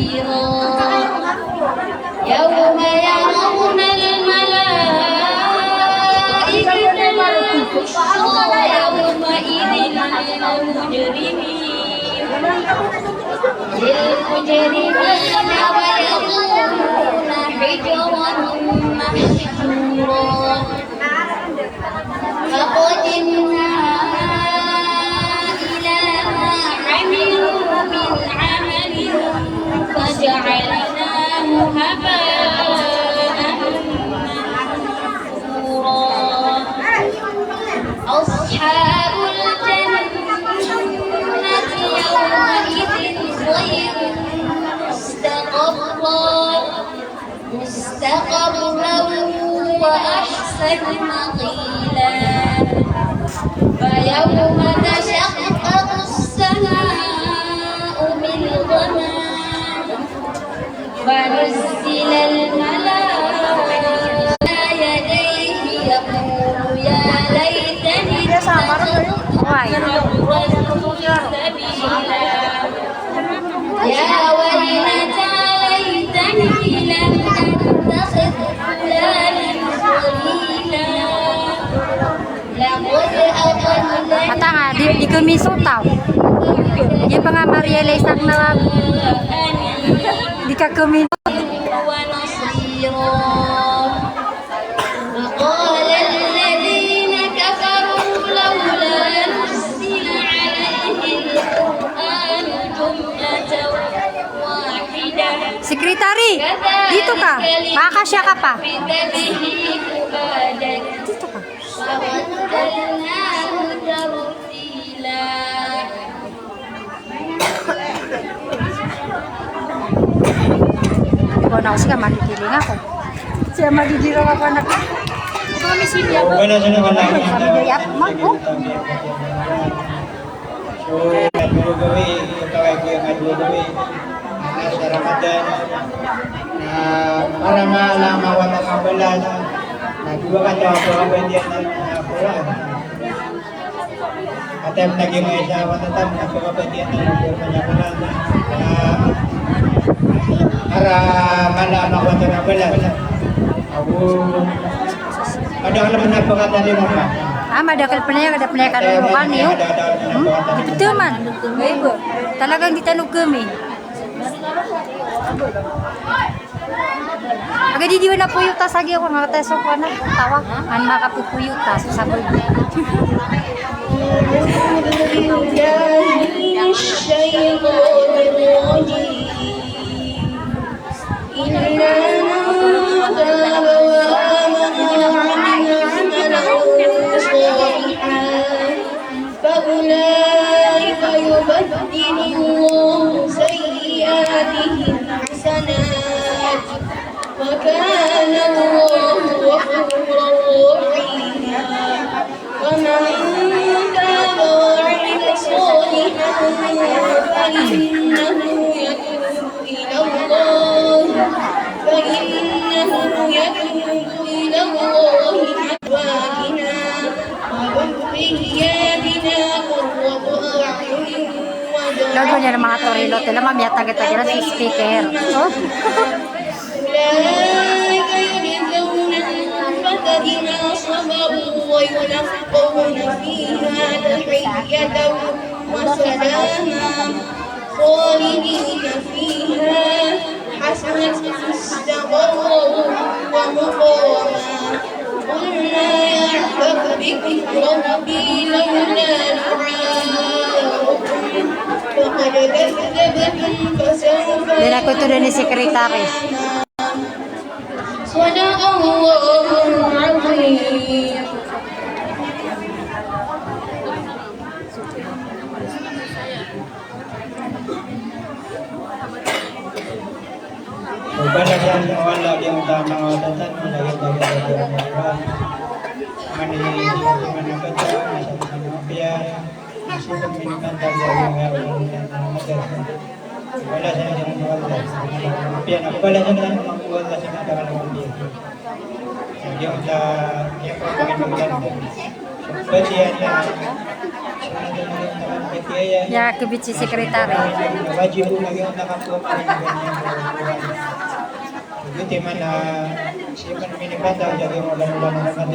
نصيرا يوم يرون الملائكة لا بشرى يومئذ للمجرمين ويقولون حجرا محجورا فقدمنا إلى ما عملوا من عمل فجعلناه هباء منثورا أصحاب الجنة يومئذ خير مستقرا وأحسن مقيلا فيوم تشقق السماء بالغمام ونزل الملائكة يديه يقول يا ليتني يا ويلتى ليتني لم أتخذ فلانا خليلا لقد أضلني Kata nga, di kumiso tau. Di pa nga ma-realize na di ka kumiso. وقال الذين كفروا لولا نزل عليه القرآن جملة واحدة Sekretari, dito ka. Makakasya ka pa. Dito ka. وبدلناه تبديلا Ikaw na ako siya, makikiling ako. Siya magigirang ako anak. Ito kami silya ko. Wala siya naman lang. Kami gayap, mag. Oh. So, nagulugawi, kaway ko yung nagulugawi sa Ramadan na para malaman wala ng balan nagduwa ka to ako ang pwede yan na Quran at ang naging mga isawa na tam nagduwa pwede yan na Quran para malaman wala ng balan ako ada alam na pagkatali mo pa. Madakal pa na yan, kada pa na yan kalulukan niyo. Ito man. Talagang ditanong kami. Agad di na puyuta sa giyo kung makateso ko na. Tawa. Ang makapupuyuta sa sabay. فأولئك يبدل الله سيئاتهم حسنات وكان الله غفورا رحيما ومن تاب وعمل صالحا فإنه يتوب إلى الله أزواجنا وذرياتنا قرة أعين Logo niya ng mga torilo. Tila mamaya taga-taga sa speaker. Oh. أولئك يجزون الغرفة بما صبروا ويلقون فيها تحية وسلاما خالدين فيها حسنت مستقرا ومقاما قل ما يعبأ بكم ربي لولا دعاؤكم فقد كذبتم فسوف Dila ko ito ni sekretary. صدق الله العظيم. Balasan wala yang tamang wadatan malagay dari Allah. Manili manakaja nasa pinapia nasa pagminkan dari wala sa nang wala. Pia na wala sa nang wala sa nang dia. Dia udah dia pagminkan. Bagian Ya, kibit si sekretary. Wajib lagi nakakuha pa rin ganyan. Hindi man siya man minibata jadi mo lang naman.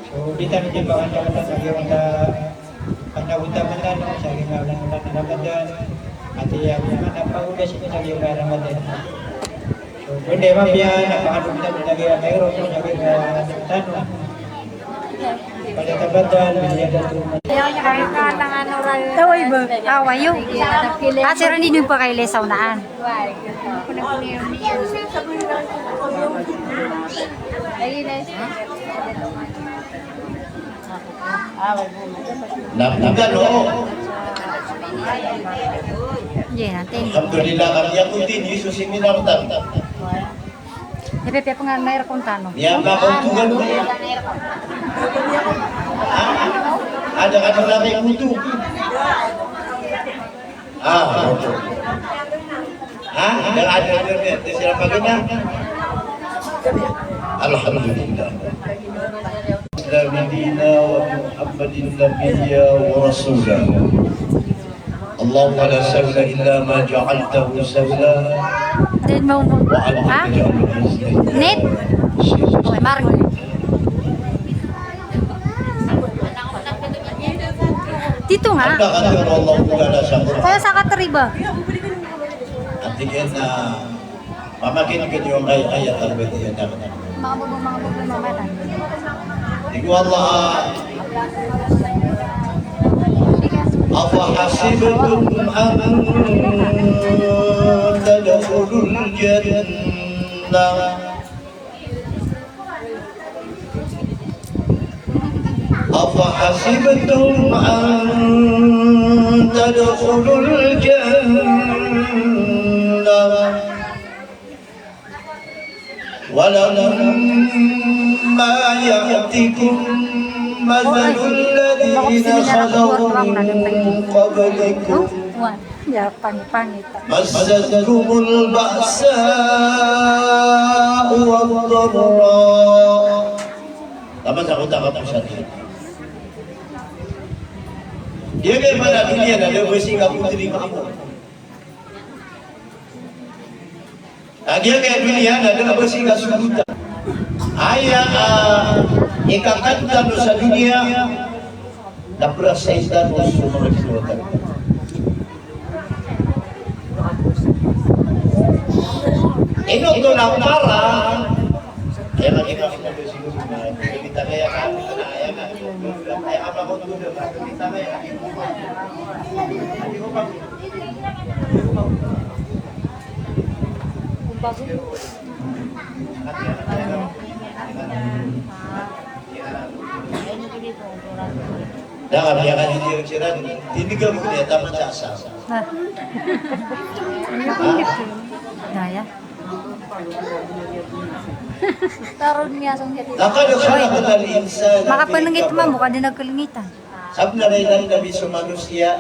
So kita medyo bawaan ka sa iyo na panawita man lang sa iyo lang naman. At yang mana pauga siya sa iyo naman. So pwede man biya napakadugta mo lagi ang mayroon mo lagi tanong. Pagkabadal niya dato. Taway ba? Awayo. Kasi rin din pa kay lesaw naan. Nabukan o. Yan natin. Alhamdulillah kami ako din Yesus seminar tan. Pepe pengan mayar kontano. Yang makuntungan mo. Ada kata lagi kutu. Betul. Ada siapa gina? Alhamdulillah. Islamina wa Muhammadin nabiyya wa rasulah. Allahumma la sawla illa ma ja'altahu sawla. Din mo mo. Ha? Net? Okay, Margo. Dito nga. Kaya sa katriba. At tingin na mamakin ka yung ayat ang bediyan naman. Mga bubo mamalan. Iku Allah أفحسبتم أن تدخلوا الجنة أفحسبتم أن تدخلوا الجنة ولما يأتكم مثل الذين خلوا من قبلكم Ya, pangit. مستهم البأساء والضراء. Tama sa kota kapusan niya. Dia kaya pada dunia ada bersih kamu terima aku. Dia kaya dunia ada bersih kasuduta. Ayah ikakatan sa dunia naprasaitan mo sumunod sumunod. Ino to na para kaya magiging na bersih ko sumunod. Kita kaya kami na ayah na. Kaya apa ko tudo ba? Kita kaya kami ko. Jangan biarkan dia kira ini kan dia taman jasa. Nah ya. Tarun niya sa kiti. Nakadakala ka insan. Makapanangit man buka din nagkalingitan. Sabi na rin lang nabi sa manusia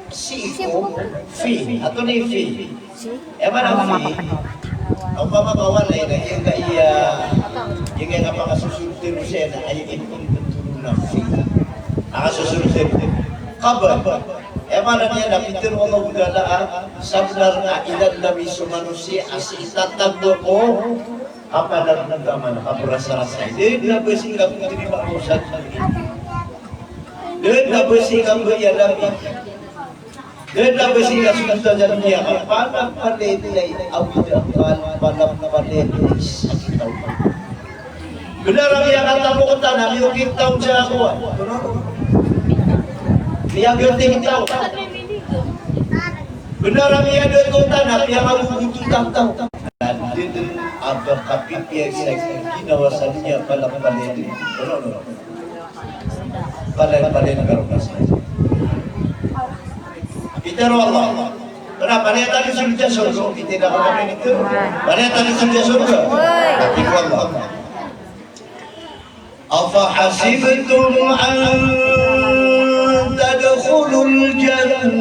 si ko fi ato ni fi. Eman ang fi. Ang pamakawan ay yung kaya yung nga makasusunod din siya na ay itutulong na fi. Nakasusunod din. Kaban. Eman na niya napitin mo magdala sablar na ilan nabi sa manusia as itatagdo ko kapalag nagdaman kaprasa-rasa. Hindi na basing ka kung tinibak mo sa dan na bersih kamu ya Nabi. Dan na bersih kamu sudah jadi dia. Panang palit lay awid panang palit sakitaw. Benar ang yang kata mo kata na miyukit taon siya ako. Niya gerting taon. Benar ang yang doon kota na niya magugututang taon. Nandun abang kapipiyay sa ginawasan niya palang palit. No. Palay nagarukas. Pero Allah. Kenapa dia tadi surga surga? Kita tidak kami itu. Dia tadi surga surga. Tapi Allah. أفحسبتم أن تدخلوا الجنة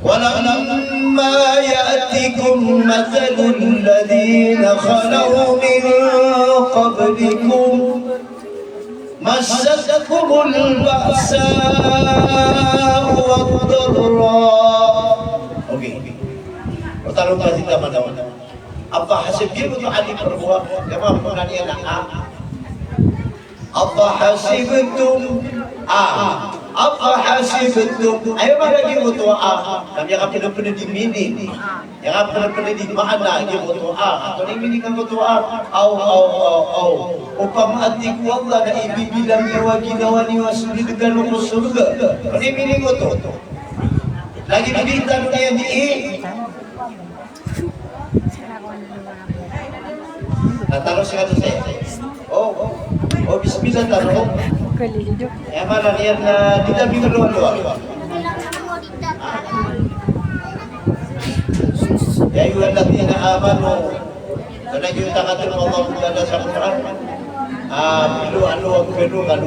ولما يأتكم مثل الذين خلوا من قبلكم masatkumul ba'sa'u wad-dharra. Okay. Pertarungan pa kita manawan. Apa hasibtum ali perbuat kama pernah dia nak apa hasibtum apa hasibtum ayo lagi butuh kami akan pernah di mini yang akan pernah di mana dia butuh atau ini kan butuh au upam atiku Allah na ibibilang niya ginawani wasuli dengan surga ini butuh lagi bintang dia di Taruh sekali saya. Oh, bismillah taruh. Yang mana lihat tidak bingung luar. Ya ayyuhalladzina amanu. Karena kita kata Allah pada satu Quran. Bilu kan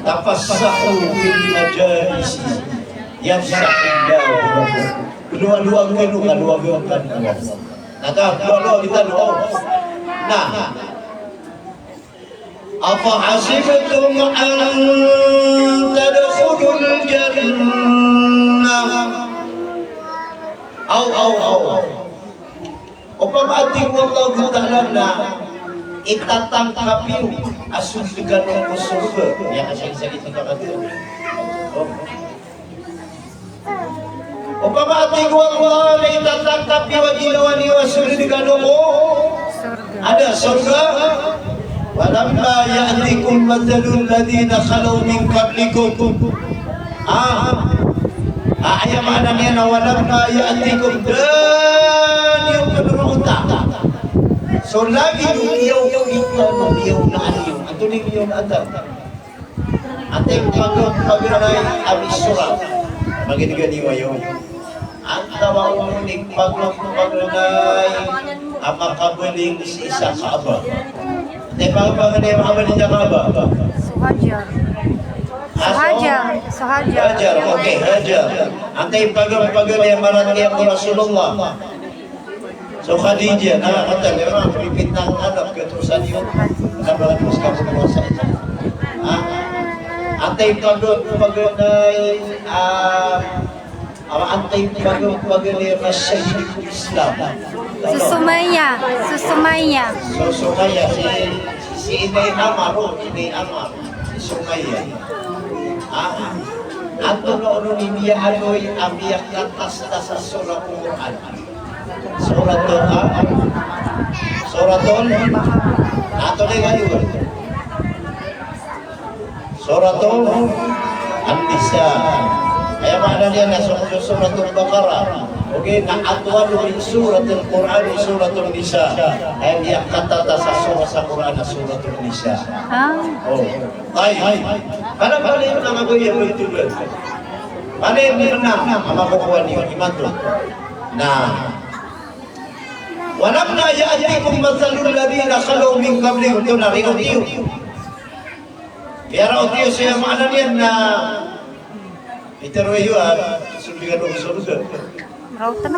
tafassahu fil majalis yafsahu. Dua kan. Nah, kalau kita doa. Nah, apa hasibtum an tadkhulul jannah? Au. Upamati Allah Ta'ala itatang kapiu asun dengan surga yang saya kita kata. Upamati Allah itatang kapiu ginawani wasul dengan ada surga. Walamma ya'tikum mathalul ladzina khalu min qablikum. Ayat maknanya na walamma ya'tikum dan yung penurunta. So lagi yung kita yung naayon. Ato ni yung naatan. Ating pagranay abis surat. Maginiganiwa yun. Ang tawa umunik pagranay ang makabuling si isa kaaba. Di ba panganay makabuling niya kaaba? Hajar, okay, Hajar. Antay pagay marami ako Rasulullah. So Khadijah, nakakata, di ba, pipit ng anak, katusan yun. Nabalan mo sa kapulosa ito. Antay pagay antay pagay masyahid Islam. Susumaya. So Sumaya, si Inay Amar, si Sumaya. Ato noon niya ano'y abiyak latas sa surah Quran. Suratul ato na ngayon. Suratul An-Nisa. Kaya makna niya na Suratul Baqarah. Okay, na atwa min Suratul Quran, Suratul Nisa. Kaya biyak kata sa surah sa Quran na Suratul Nisa. Oh. Ay. Pala yung nangagoy yung ituloy. Pala yung menang ang makukuha niyo, imanto. Na walamna ya'tikum mathalul ladzina khalu min qablikum. Ito na rin tiyo. Kaya tiyo siya maana niyan na iteroy yun, suligan ng surga.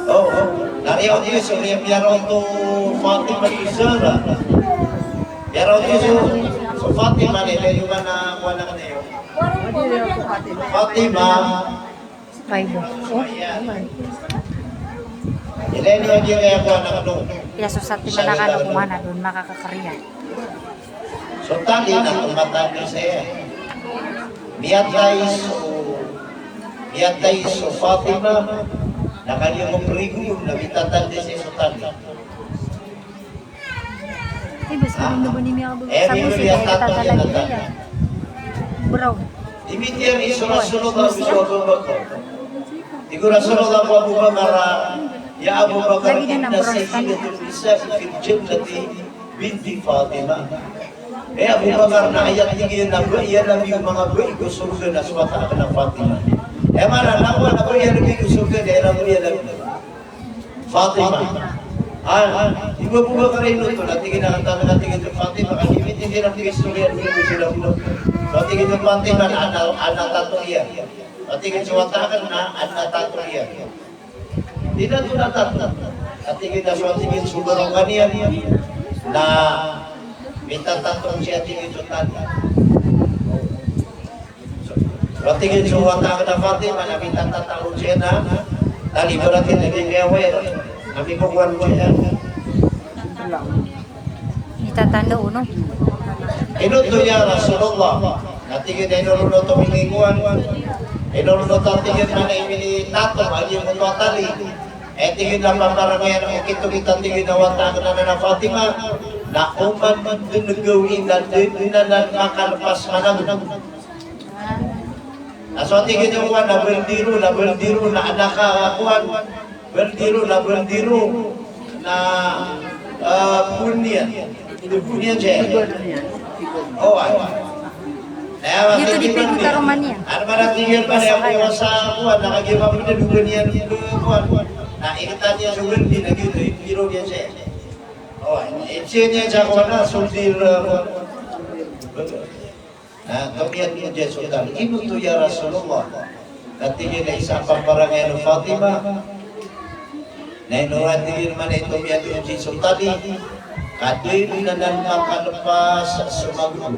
Oh. Nariyaw tiyo siya, biyaraw to Fatima Zahra. Biyaraw tiyo so Fatima nila yung na kuha na kanayo. Fatima. Ilan yung kaya kuha na kano? Susat di mana ka kumana doon makakakarya. So tali na tumatali sa iya. Miyatay so Fatima nakaliyo mo prigo na bitatali sa iso tali. Bas kami naman ni Mia sabi siya tatala niya. Bro. Dimitir iso Rasulullah SAW. Iku Rasulullah Abu Bakar ya Abu Bakar inna sayyidatul nisa fil jannati binti Fatimah. Abu Bakar na ayat tingin na iya nabi yung mga buhay ko surga na suwata ka ng Fatimah. Mana lawan ako yan nabi ko surga na iya nabi Fatimah. Ibu Bakar ino to natingin na kanta na natingin ng Fatimah. Kasi hindi nabi istorya niya ko sila ulo. Natingin ng Fatimah na anak tato iya. Natingin suwata ka na anak tato iya. Di na ito natatap. Natingin na suwatingin subarong kaniya na Minta tatong siya tingin sutan. Tingin suwata ka na Fatima, na minta tatong siya na, tali beratin lagi gawe, kami kukuhan mo yan. Itatanda uno. Inuto niya Rasulullah, natingin na inurunod ito miniguan, inurunod ito tingin na naimili tatong, aging mo tali. Tingin na pamaramayan ang kita tingin na wata ka na Fatima, na uman nagawin na makalpas manang. So tingin yung na berdiro, na anak kakuan, berdiro, na punya siya. Oh, Dito di Pico ka Romania. Ano ba natigil pa rin ako sa kuan, nakagiba mo na dugan niya ng kuan. Naikatan niya sa world, biro niya siya. Oh, siya niya sa kuan na, sultir. Kamihan niya dyan sultan. Inuto ya Rasulullah. Natigil na isang pamparangay ng Fatima. Nainuratigil naman na ito miyan yung si sultani. Kadoy na nang makalapas sumagot.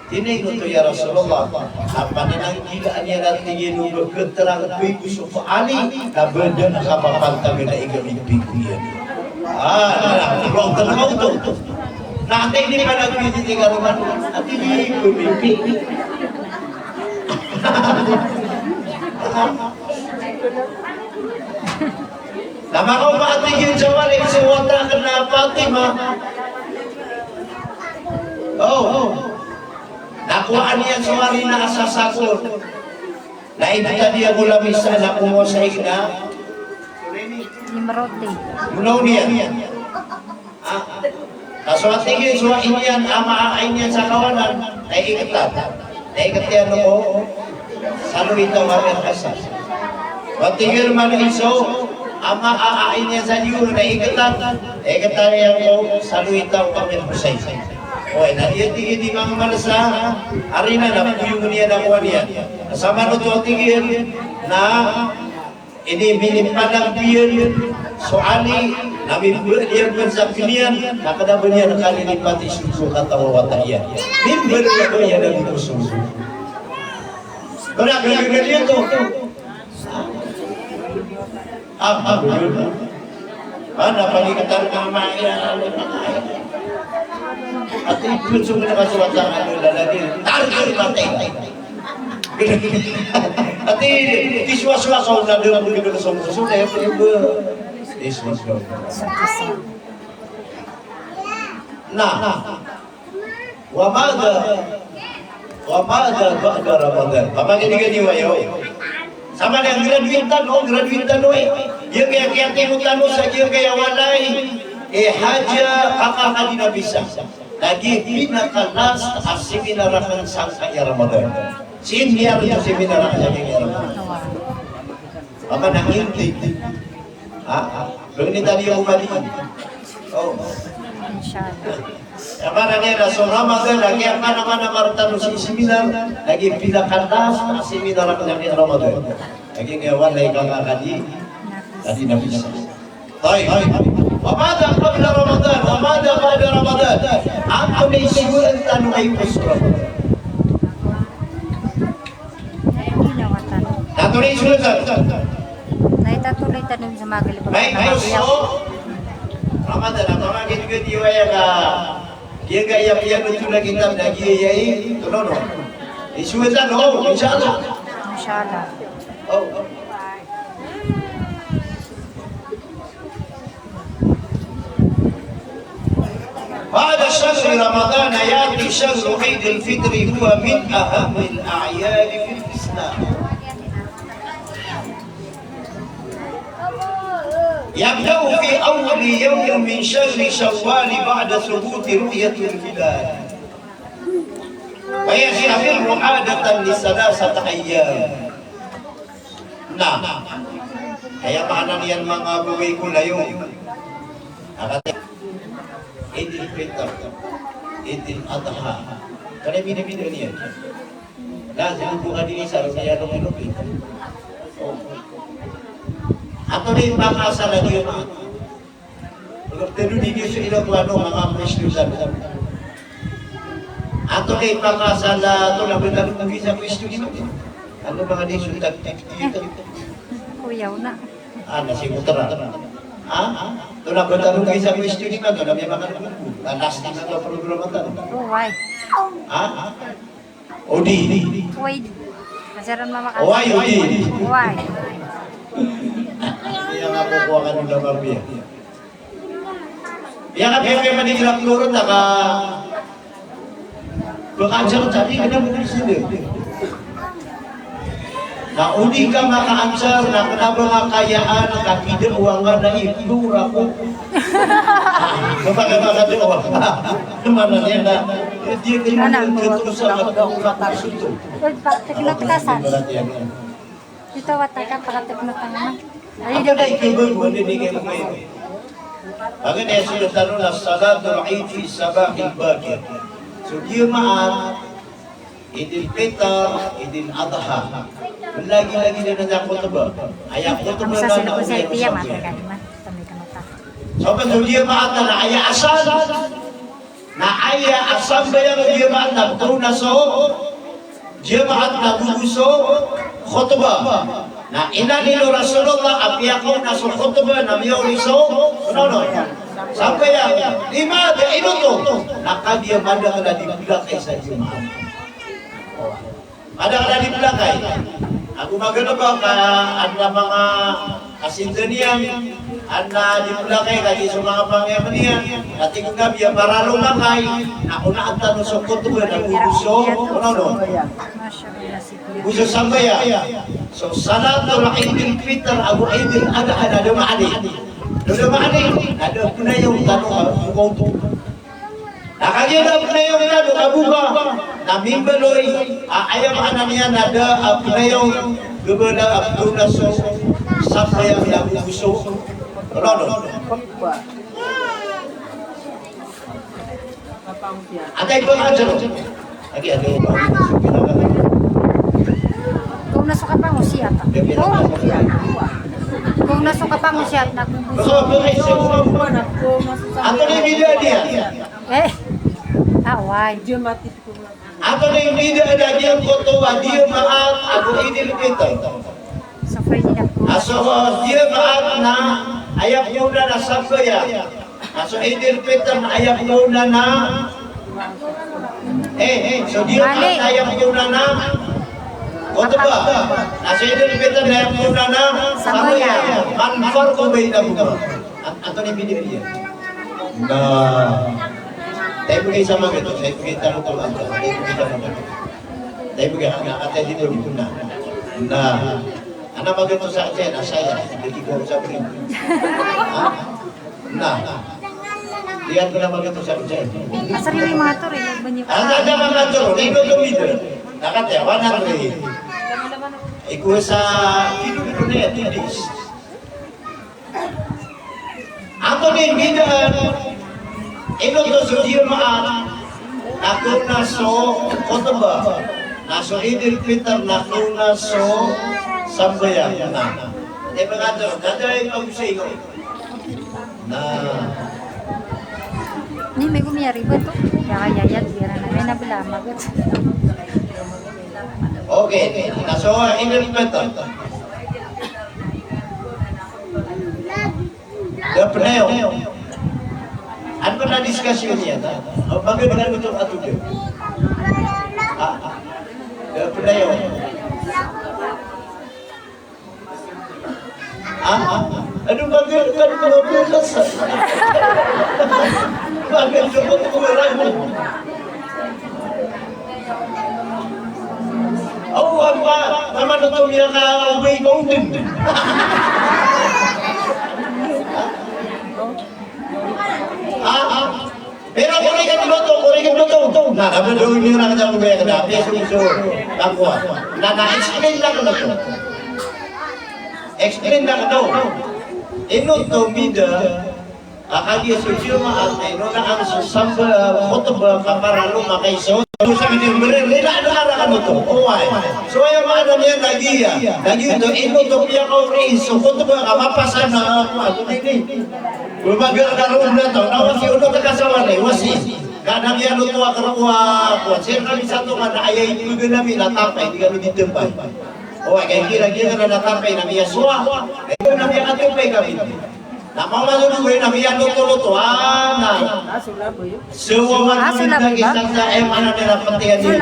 Tininuto ya Rasulullah. Ang panananggilaan niya natin yung magkatarang ko'y gusto ko ali. Nabanda na kapapantami na ikamipig ko yan. Wrong talaga ito. Nakatay di pa nagpiti ka naman. At hindi kumipig. Namakaw maatigin sa wali sa wata ka na Fatima. Nakuhaan niya sa wali na asasakot. Naibita niya mula misa na kumo sa igna. Limarote. Munaw niya. So atigin sa inyan, amaakain niya sa kawanan, naiikatan. Naiikatan mo, saluhin daw ang asas. Atigin man iso, amaakain niya sa liyo, naiikatan. Naiikatan niya mo, saluhin daw ang Husay. Okay, naiikatan di mga malasa, arina na puyong niya na kuha niya. Sama no to atigin na inibinip pa ng piyon, soali, nabibigyan niya pa sa pilihan, nakadaban niya nakalilipat isuso katawawata niya. Bimber niya ba niya nang isuso? Kaya gagawin niya ito. Napagigatan ka maya, at ipulso mo na kasuwat ang ano lalaki, target matay. At tiswa-swa ka na doon ang mga susunod. Tiswa-swa. Na, wamada ba'da Ramadan. Pamaginigan niyo ayo. Sama na graduate tano eh. Yung kaya tinutan mo sa iyo kaya walay. Haja kakakali na bisa. Lagi pinakalas at siminarakan sa kaya Ramadan. Siniyar yung siminarakan sa kaya Ramadan. Mama na hindi. Belum tadi yung umali. Inshallah. Karena niya so Ramadan lagi apa nama martanu si seminar lagi pinakalas at siminarakan sa kaya Ramadan. Lagi ngawan lagi kakakali. Tadi nabi sa. Hai. Wamada qabla Ramadan, wamada ba'da Ramadan. Ako na isiguran tanong ay usra. Nato na isiguran. Naitatuloy tanong sa mga kalibag. May uso. Ramadan, ako nga ginigadiwa ka. Kaya gaya-gaya nito na kitab na giyayay. Ito no. Isiguran no, inshallah. Inshallah. بعد شهر رمضان يأتي شهر عيد الفطر هو من أهم الأعياد في الإسلام. يبدأ في أول يوم من شهر شوال بعد ثبوت رؤية الهلال ويستمر عادة لثلاثة أيام. نعم. Kaya paano niyan mga buhay ko layo? Idil Fitr, Idil Adha. Kaya bina-bina niya. Lazim buka din sa saya ng ilupin. Ato na yung makasa na yun. Pero din niyo sa ilang mga presyosan. Ato kay pakasala to na benar bisa question dito. Ano mga disultag Kuyaw na. si Utara. To na benar bisa question dito to na may mga anas na to programa to. Uway. Odi. Uway. Masaran mama ka. Uway, odi. Uway. Yang ako ko kan udah mabia. Yang apa yang menilai turun naka bakansar tadi kena mungkin sendiri. Na udi ka makaansar na kenapa kakayaan kakide uangan na ibu rapo. Kapag doa. Mana dia na dia kena keterusan kata situ. Teknotikasan. Ito watakan para teknotangan. Ay, Apa dah ikut boleh dikatakan. Bagay na siya tanong na salatul Eid fi sabahil bakir. So Jumaat, Idul Fitr, Idul Adha. Lagi-lagi na khutbah. Ayat khutbah Sa na sila sa tiya mata kanima. Tami kanota. So pag Jumaat na ayat asal, na ayat asal bayang Jumaat na tunaso, Jumaat na guguso, khutbah. Na inanilo Rasulullah apiyako na sa khutbah na miyoriso, no. Sampai yang lima dia itu tuh, maka dia mandang ada di belakang saya Jumaat. Ada di belakang. Aku magano ba ka ada mga kasintanian, ada di belakang lagi sa mga pangyayarihan. At tingin nga biya para lumakay, ako na ang tanong sa khutbah na guguso, no. Masyaallah si Kuya. Gusto sampai ya. So salatul Idul Fitr Abu Idul Adha ada maani. Ada maani. Ada puna yung tanong ko to. Nakagila puna yung tanong abuka. Namimbaloy ayam ananiya ada puna yung gubernur Abdullah so sampai yang gusto. Rono. Atay ko aja. Lagi ada. Kung nasuka pa mo siya ta. Kung nasuka pa mo siya na Ato na yung video dia. Away. Ato na yung video dia kotowa dia maat Abu Idul Fitr. So far din ako. Aso dia maat na ayak muna na sabaya. Aso Idul Fitr na ayak muna na so dia maat ayak muna na khutbah. Aso Idul Fitr na ayak muna na sabaya. Man farqu bainahuma. Ato na yung video dia. Nah, tayo bigay sama gitu, saya bigay tanong to ang tayo bigay tanong to. Tayo bigay ang atay dito na. Nah, ano magato sa akin, saya, hindi ko sa brin. Nah, lihat ko na magato sa akin. Asari yung mga to rin. Banyo ka. Ada mga to, dito dito. Nakatawa na rin. Ikaw sa kinulo na tidis. Ako din bidan. Ino to sa Jumaat, ako na so khutbah, na so Idul Fitr, ako na so sambayan na. E mga to, dadalhin ko sa iyo. Na. Ni may gumiyari ba to? Kaya yayat, bira na. May nabila, magot. Okay, na so Idul Fitr. Dapat ano na diskusyon niya? Bagaimana betul atau dia? Dapat yun. Ano bagay ka na mabulas? Bagay ka magkukuran mo. Ang ba? Naman ito niya ka away ko din. Pero kurikan betul. Nah, apa dulu ni orang kata mungkin kena isu takwa. Nah, explain lah kena tu. Explain lah kena. Ino tu mida. Akagi suci maat. Ino na ang samba khutbah kapara lu makai so. Musa kita beri lila ada kan tu. Oh, so yang ada ni lagi ya. Lagi tu ino tu dia kau ni so khutbah kapapasan na aku ni. Berbagai kalau udah tahu, nawas si udah terkasawan nih, wasi. Ganang yan ito akaruwa ko. Sir kami sa ito nga na ayay ito namin natapay, hindi kami ditempay. O kaya kira-kira na natapay na miya suwa. Ito na miya katupay kami. Namamaluluwi na miya luto-lutuan na. Suwaman mo rin na isang sa emana nila patiyan niyo.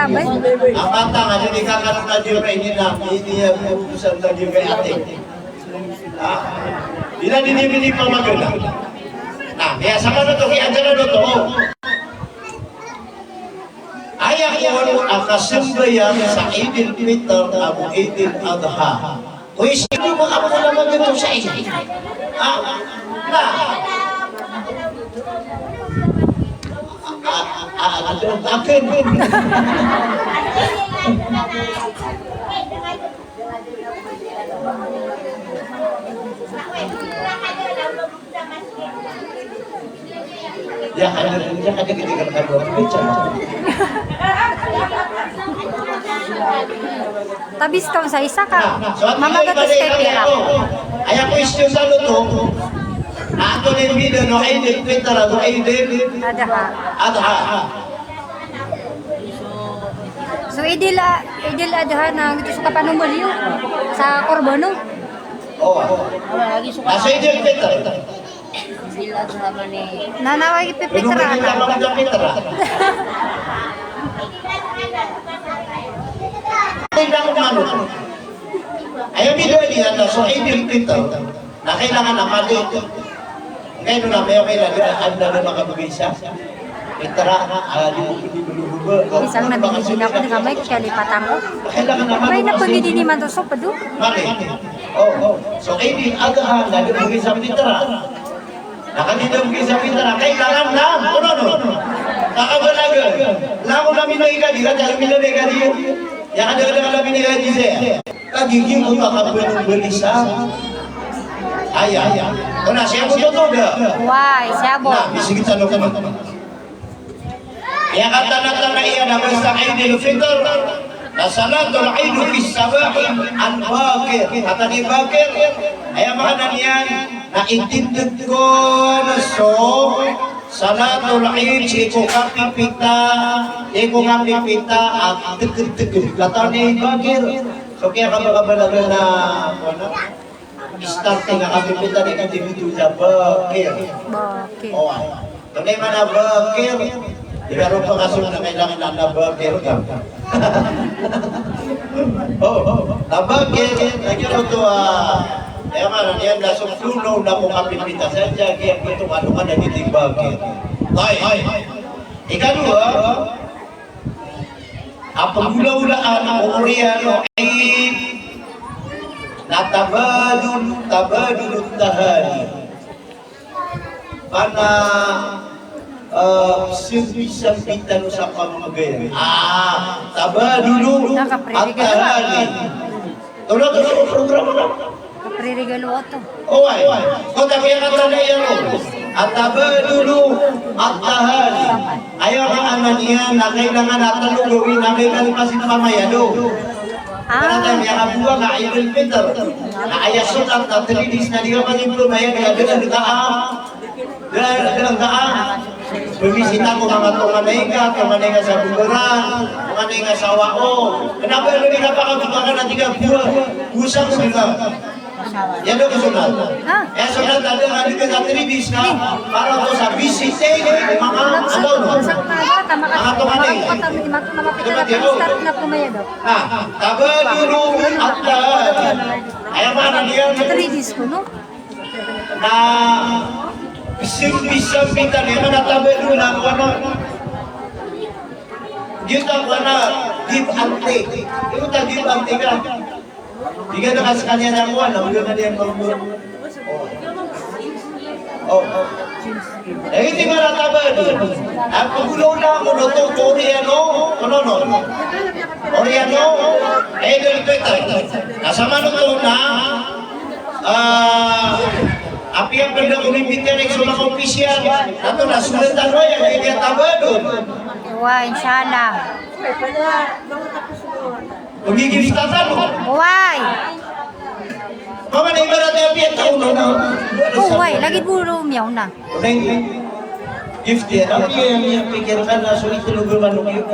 Ang bata nga yun ikakaroon na diyo rin nila. Hindi yan pupusan na diyo kay ate. Di na dinibili pa maganda. Kaya sama na ito, kaya dyan na ito. Ayakon ang kasimbayan sa Idil Fitr o Idil Adha. Uy, sino ba ako naman dito sa inyo? Akin. Ya ada ketika Tabis kau sa isa ka. Mamagatos kay pera. Ayan ko istyo sa luto. Ato na yung video no Idil Fitr o Idil Adha. So Idil Adha na gusto sa kapanumulyo sa Korbono. Nasa Idil Fitr. Nanawag ipipitra na. Ayaw video niya na so Idil Fitr na kailangan na malit. Ngayon na may kailangan na makabagisa. Fitra, di mo pinibulubo. Isang nabibigin ako ng kamay ko, kaya lipatan ko. Kailangan naman. May napagidi ni Mantoso pa doon. Mali. So Idil Adha na lumugin sa Fitra. Nakadidamugin sa Fitra, kailangan na. Nakabalaga. Lako namin na ikadi, kaya namin na ikadi. Yang ada namin na ikadi siya. Kagiging ko makapulong balisa. Ayah. Kena siya mo to dah. Why, siabo. Nah, bising kita no kamu. Ya kata-kata iya na basta Idul Fitr. Na salatul Eid fi sabah al-bakir. Kata ni bakir, ay mga niyan na itindog ko na so salatul Eid iko kapipita at deg-deg. Kata ni bakir. So kaya kabalaga na starting ang kapipita ni kandibitu sa bakir. Bakit? Tunay man na bakir. Di meron pa kaso na kailangan na bakir ka. Bakir. Nagyan ito kaya nga niyan na sumpuno na kung kapipita sa dyan. Kaya ito ano ka na dito bakir. Ikadua, ang pagula-ulaan ang Koreano ay natabadul tahani pana simpisan sa pamagayan. Tabadulu at tahani. Tulad ang programa na. Kapriregalo ito. Kung tabi ang kata na yan at tabadulu at tahani. Ayaw ang aman niya na kailangan natin gawin na may kalipasin pamayado. Karena yang abuah nggak Idul Fitr, nah ayat sunnah terlidis na dia mengimpul bayar dengan Berbisita ko mga tumanay sa buberan, tumanay sa wao. Kenapa lebih napakabukakan na 3 buah? Usang ko nila. Yan ang kasunod. Sunod ada nga dito sa terlidis na para ko sa bisite mga mga tumanay. Tabadulu at ay mana dia na bisang pinta niya na tabadulu na ano kita wana give and take. Ito ta give and take ka. Di ka na sa kanya na kuha, nahulog na diyan marumur. Eh, hindi nga natabadulu. Ang pagulo na ako na ito, Koreano, Koreano, Idul Fitr. Kasama nito na, api ang pagdang ulimpityan ng sulang opisyal. Ito na, sulatan mo yan, hindi natabadulu. Wah, inshallah. Pagigilistatan mo. Why? Mama na ibarat yung piyan taon na. Why? Lagi buro miyaw na. gift yan. Tapi yang pikirkan na sulit tulog manok yun.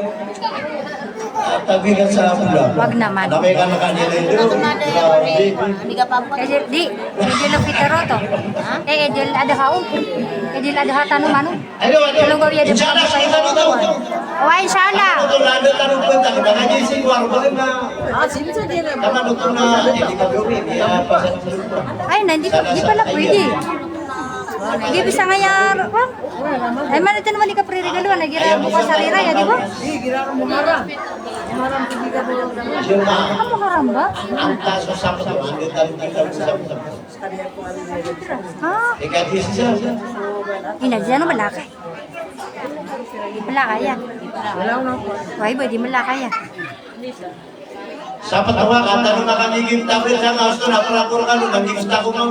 Tabi ka sa pula. Wag naman. Namay ka na kanila yun. Grabe. Edil, di, edil ang pitero to. Edil ada kaon. Edil ada hatano mano. Ano, Tulong gawi ada inshallah, pa kita nito. Oh, inshallah. Ano, lalo tanong ko, tanong niya si War, bakit na? Tama nito na, hindi ka gawin. Ay, di pala pwede. Hindi bisa nga yan. Ay, man ito naman ka pre-regalo. Nagira bukas sa rira, ya, di ba? Kamu haram ba? Ang taso sa mga ang tanong kita sa mga. Ha? Ika di siya. Ina, diyan ano malakay? Di malakay yan. Why ba, di malakay yan. Sa patawa ka, tanong na kami yung tablet sa kaos ko, napura-pura ka nun, nag-gift ako mo.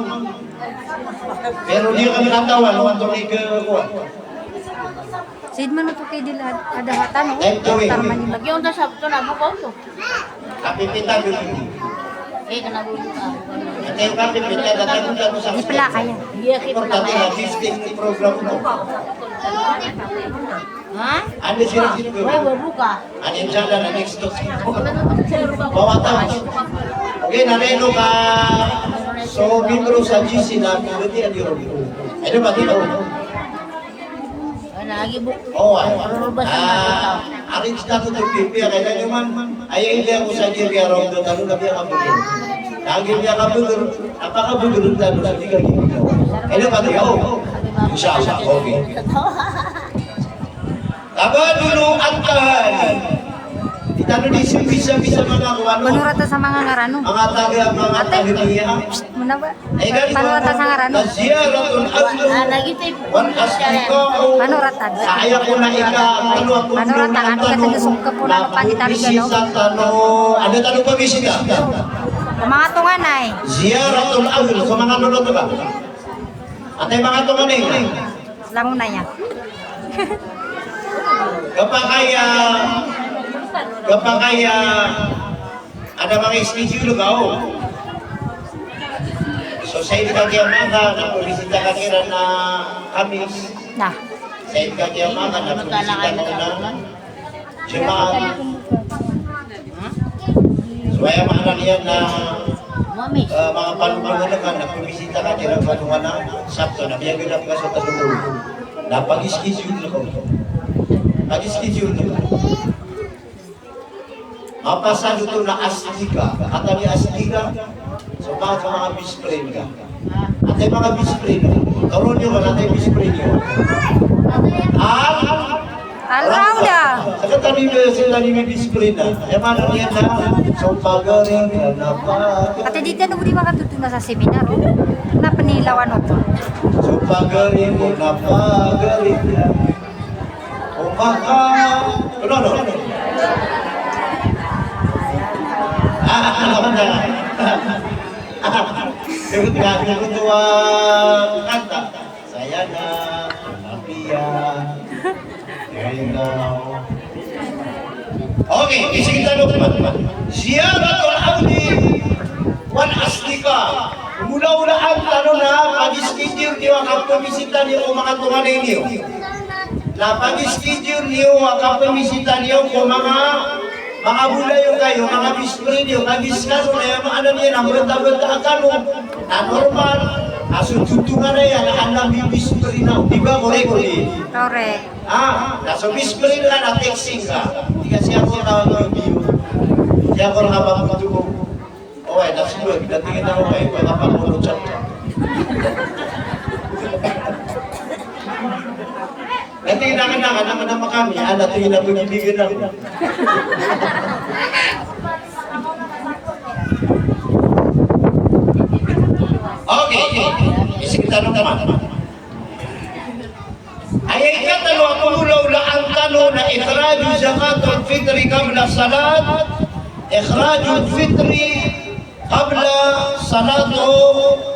Pero di kami katawa, naman ito ni Kuwa. Sid man ito kay Dil ada hatano. Time to wait. Yung sa sabto na bukaw to. Kapipita yun. Kanabulo ka. At yung kapipita, natanong ko sa Di malakay yan. importante na 15 program mo. Ha? Ano sila sino? Buka. Ano yung sala na next to? Bawatan. Okay, nareno ka. So, membro sa GC na pwede ang yun. Ano ba dito? Lagi bu. Oo, arrange na ko ito pipiya. Kaya naman, ayaw hindi ako sa Jirga Round doon. Ano na biya ka budur? Lagi biya ka budur. Napaka-budur na doon sa Jirga Round. Ano ba dito? Inshallah, okay. Aba dulu antahan. Itano di bisa mga kuwano. Panurata sa mga ngarano. Mga taga mga taga. Muna ba? Ay ganito. Panurata sa ngarano. Ziyaratul adlu. Lagi tayo. Wan asdiqa'u. Panuratan. Saya ko na ika ano ako. Panuratan, ano ka tagasok ka po na panitari ka, no? Bisita tano. Ano tano pa bisita? Mga tunganay. Ziyaratul adlu. Sa mga lulot ba? Atay mga tunganay. Lango na yan. Kapag kaya ada mga schedule ka o. So sa hindi ka kaya mga napulisita ka kira na Kamis. Nah. Sa hindi ka kaya mga napulisita ka na Jumat. So kaya mga niyan na Mami. mga panungan na ka napulisita ka kira panungan na Sabto na biyagilap ka sa talungan. Napag-schedule ko. Pag-schedule ko. Mapasado ito na astika. At ang astika, so mga bispray ka. At ang mga bispray ka. Karoon nyo ka natin bispray nyo. Al-Rauda. Saka tanin nyo sila ni bispray na. Ay mana niya na. So pagaring ka na pa. Ate dito na di makatutuna sa seminar. Na panilawan ito. So pagaring ka na pagaring ka. Umaka. No. Ano na? Yung tuwa kanta. Saya na, Mapia, okay, isi kita teman-teman. Ziyaratul Audi wan astika. Mula-ulaan tanong na pag-schedule niyo ang pamisita niyo kung mga tunganay niyo. Na pag-schedule niyo ang pamisita niyo kung mga bulayo kayo, mga bispray niyo, mag-iskano na yung ano niya, ang bata-bata akano, na normal, asututungan na yan, ang nang bispray na, di ba, kore-kore? Correct. Nasa bispray na na texting ka, di kasi ako tawag ng bio, di ako nakapagputo ko, okay, that's good, natingin ako kayo, pagkapagulot siya. Natingin naman kami, natingin na pag-ibigin ako. Okay, isip tanong naman. Ay ikatalo ang ulaw na ang tanong na ikhraju zakatul fitri qabla salat, ikhraju fitri qabla salatu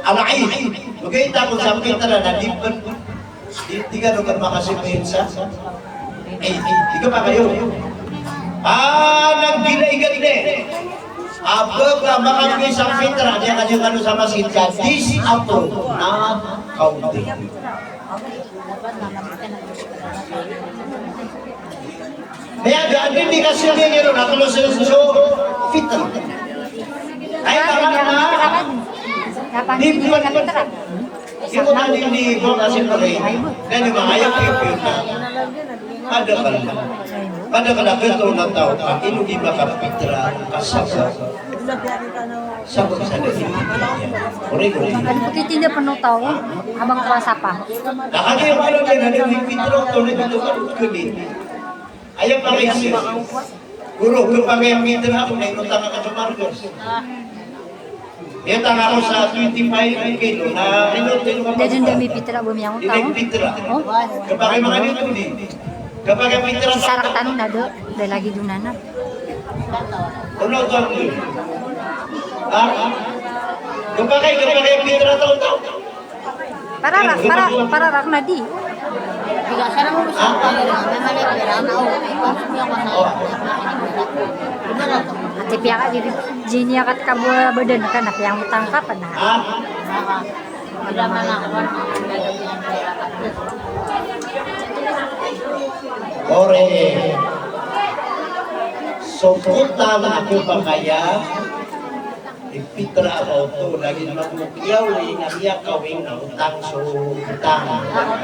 al-Eid. Magkita ko sa fitra na liban. Di ka nung makasipahin sa? Di ka pa kayo. Nagbilay-ganda Abag ka makapagay sa fitra, diya kanyang ano sa masjid ka, this ato na kaunti. Kaya ang indikasyon niya ron, ako lo sa fitra. Ay, tama na. Dapat Di hindi buwan kami tara. Yung mga hindi ko kasi pare, dahil yung mga ayaw ipin na, pada ka na ganito ng tao ka, inugi makapitra, kasasaw. Sabot sa nila. Uri-uri. Ano po titinda pa nung tao? Habang kuwasa pa. Nakagayang ko lang yan, ano yung pitro ko na dito kulit. Ayaw pa kayo siya. Guru, kung pa kayang pitro ako, na inutang ka sa Marcos. Itang ako sa 25 kilo na inutang ka Dahil dami pitra bumiyang tao. Hindi pitra. Oh, Kapag mga nito hindi. Kapag ang pitra si Sarah tanong na do. Dahil lagi doon na. Ano ito ang kapag ang pitra taon-taon. Para rak na di. Bigasan mo sa pamilya, may mali pera na ako. Ipasok ko sa Ate piya ka dito. Jini akat ka badan ka na piyang utang ka pa na. Wala man ako. Ore. So, punta na ako ba kaya? Ipitra ako ito. Lagi naman kumukyaw. Inamiyak kawing na utang. So, utang.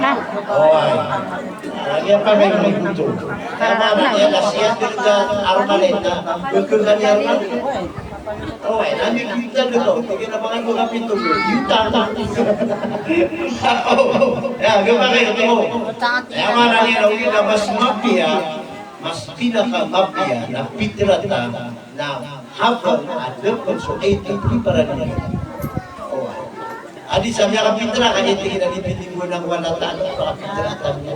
Na. Oy. Lagi pa may magbuto. Kaya mga niya, nasiyan din ka armaleta. Gugulgan niya armaleta. Oy, nandito dito. Pag inabangan ko kapit ito. Yung tama. Kaya, gaba kayo ito. Kaya mga nila, na mas mapia, mas pinaka-mapia na pitrata na habang ada konsulate para nila. Adi sa mga kapitra, kaya tingin na lipitin mo ng walataan ng mga pitrata niya.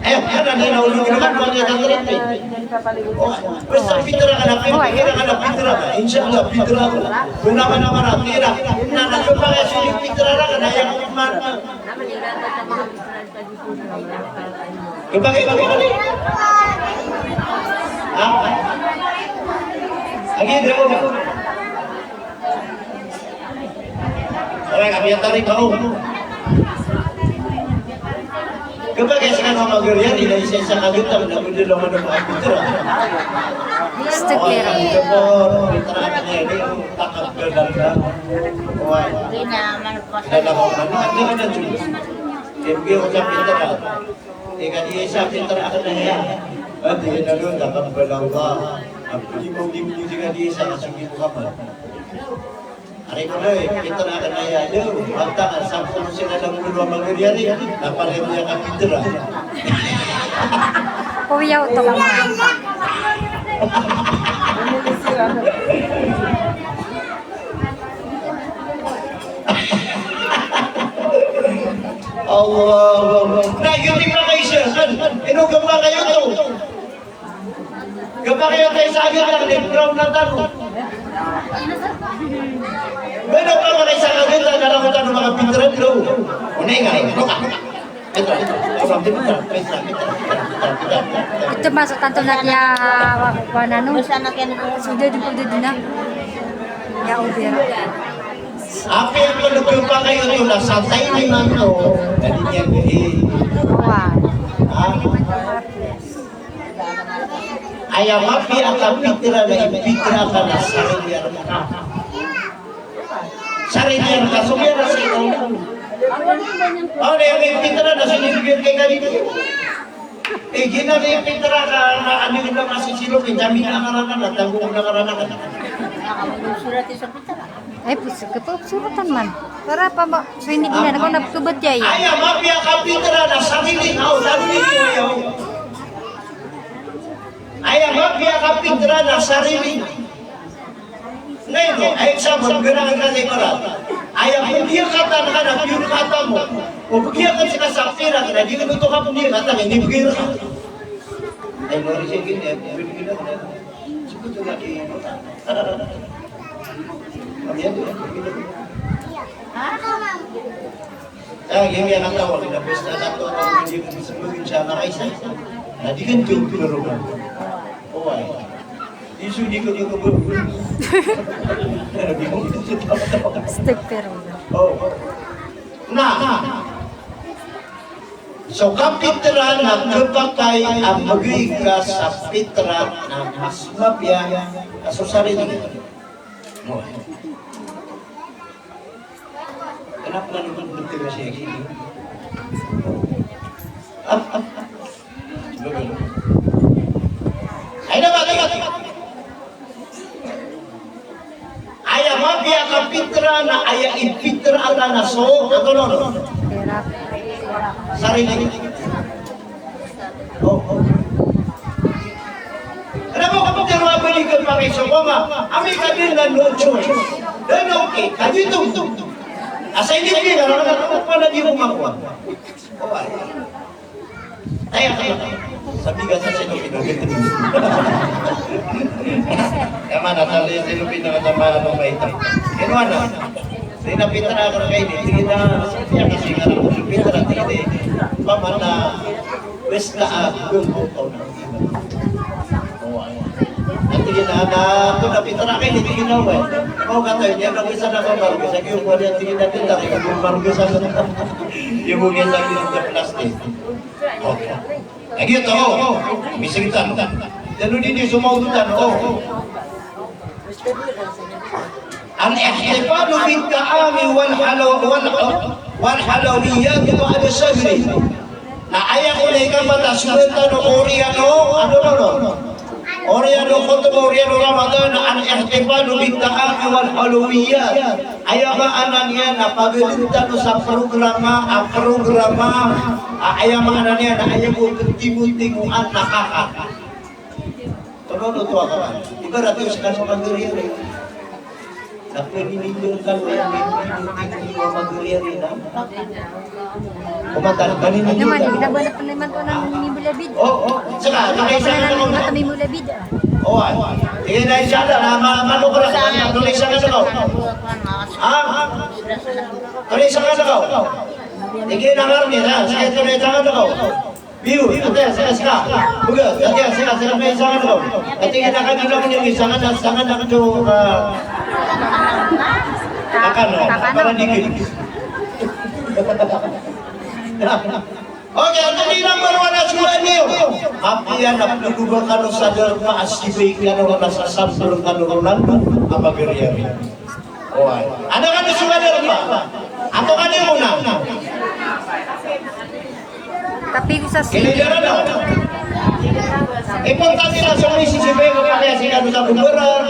Eh, kaya nila ulit naman po niya ng trete. Basta pitra ka na, pira ka na pitra ka. Inshallah, pitra ko. Kung naman na tira. Na nagpapakasya yung pitra ka na, yung kumana. Kapag. Lagi, dito mo. Okay, kami yung tarik ako. Kapag kasi ka ng mag-uriyan, inaisya sa kagutam na kundi naman ng mga pitra. Sticker. Ito po, pitra ka na yun, yung takap-gagal na. Hindi na manupos. Dalawa ka na, hindi ka na Diyos. Ibigay ko sa pitra. Ika isa pitra ka na yan. At hindi na doon, takap-galang ka. Ang pili-pili ka di isa, nasugin mo ka pa. Aray ko na pitra ka na yan. Magtangan, sampo mo sila ng ulo ang mag-uriyan. Napalit niya ka pitra. Kuyaw to lang. Allah. Nagiging pa kayo siya. Inugang pa kayo to. Gapa kayo tayo sa agad lang, nag-brown na tanong. Pero pa kayo sa agad lang, narakutan ng mga pintran, no? Unay nga, luka. Ito. Ito masuk tanto na niya wana no. Sana kaya Sudah di po na. Ya ubera. Apa yang menunggu pa kayo to, nasantay ni man to. Dali niya Wah. Ayaw mapi ang pitra na ipitra ka na sarili ka. Sarili ka, sumira sa ito. Oh, na yung pitra na sinibigyan kay ganito. Eh, gina na yung pitra ka na ano yung lang masisilo, may dami na karanakan, tanggong na karanakan. surat sa pita. Ay, puso ka pa suratan man. Para pa ba, so hindi na ako naptubad ya. Ayaw mapi ang pitra na sarili ka, sarili ko ayaw. Ayaw mapi ang pitra na sarili. Ngayon, ay example, gano'n ka na marat. Ayaw kung diya kata na hanap yung kata mo, o kung diya ka sila sa pira, na di ka ito ka kung diya kata, hindi bigay ka. Ay, nori siya gini, binigyan ako na. Siguro ito lagi. Kamiyan doon, yung yan ang tawag, inabos na nato, hindi ko sabihin siya nakaisa. Na di kan yung pinarugan. O ay. Isu di ko yung kabul. Sticker. Oh. Na. So kapitra na kapatay ang magiga sa pitra na mas mabya sa sarili. Kenapa naman nagtira siya? Ay na ba? Aya mabya kapitra na aya ipitra ala na so. Ano? Sarili. Oh. Ano mo kapag balikan pa kayo sa mga, kami ka din na no choice. Then okay, kami ito. Asa hindi ka na pa na di mo makuha. Kaya. Sabi ka sa sinupin. Kaya natali sinupin na kasama ng maitang. Kaya ano? Pinapitra ako kayo, tingin na siya kasi nga na kung pitra, tingin paman na west na agong butaw ng iba. At tingin na kung napitra kayo, tingin na uwe. Kung katayo niya, nag-isa na kabargo, sa kiyong wala tingin na tinta, kung bargo sa yung hugin sa kiyong sa plastic. Okay. Nagyot ako, misigitan. Dalo din yung sumaututan, الاحتفال بالطعام والحلويات بعد الشهر. Na ayah ko na ikamata suwenta no Oriano khutbah Oriano Ramadan al-ihtifal bil-ta'am wal-halawiyat. Ayah ba ananya na pagalitan sa programa ayah ba ananya na ayah ko tinguan nakaka. Tono to ka. Ibarat yung sa pagdiriyan. Tapi dininjilkan oleh jiwa magurian ina. Kumantan kanina Naman, kita ba na panaman ko ng mimulabid? Saka, nakaisa na ako. Mata mimulabid. Tingin na inshallah, manukura ka na, tuloy sa kasagaw. Tuloy sa kasagaw. Tingin na nga rin, sige tuloy sa kasagaw. Biu, ate, ska. Buga, ate, sila may isa kasagaw. Tingin na kanina mo yung isa ka na ito, Takano dikit. Oke, tadi nomor one sudah niyo. Apian na pagdudugan kano sa derma asibay kano na sa sampul kano Ronaldo apa geriari. Ada kan sudah derma? Atau kan yang una? Tapi bisa sih. Kini jalan dah. Importante na sa mga sisibay ko kaya sila sa buberan.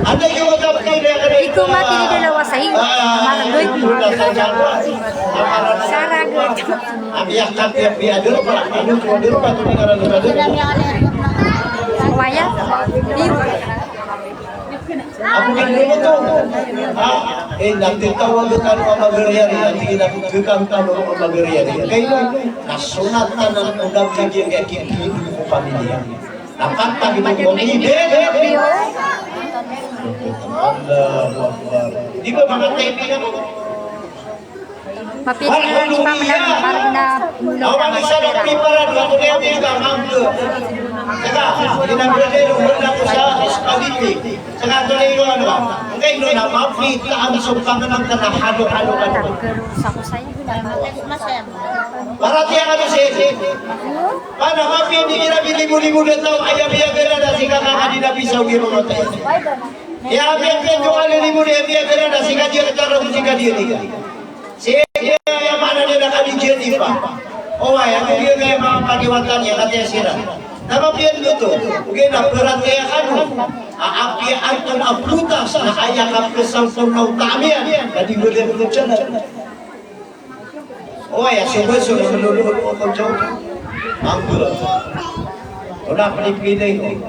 Ada yung matap kaya Ikaw mati ni dalawa sa iyo. Maragoy. Saragot. Abiyak kapya piador para anu piador pa to negara negara. Waya. Ako kini to. Nagtitawag ka ng magariari at ginagkang ka ng magariari. Kaya nasunat na ng undang kagiyang kikikili ko pamilya. Dapat pagi mo ide. Di ba mga tayo mo? Mapili na lang si Mama na parang na mulog na isa ng piparan, ako kaya mga mangga. Saka, ginagradero, wala ko sa spaghetti. Saka, tuloy ko ano ba? Ngayon doon na, mapita ang sumpangan ng kanahalo-halo ka naman. Parati ang ano siya. Paano, mapi, hindi kira bilibu-libu na tao, ayaw-ayaw na si kakakadi na pisaw giro mo tayo. Kaya api-api yung alilibu na ayaw-ayaw na si kadi at tarong si kadi at siya yang mana dia nak kajian ni pak? Aku dia kaya mga paniwatan niya katanya sila. Napapian dito, okay na perhatian anu, aapian kan aplutas na ayah kapesang sunau tamian, tadi boleh berjalan. Sudah melulu aku jauh, anggur, sudah pelipin ini,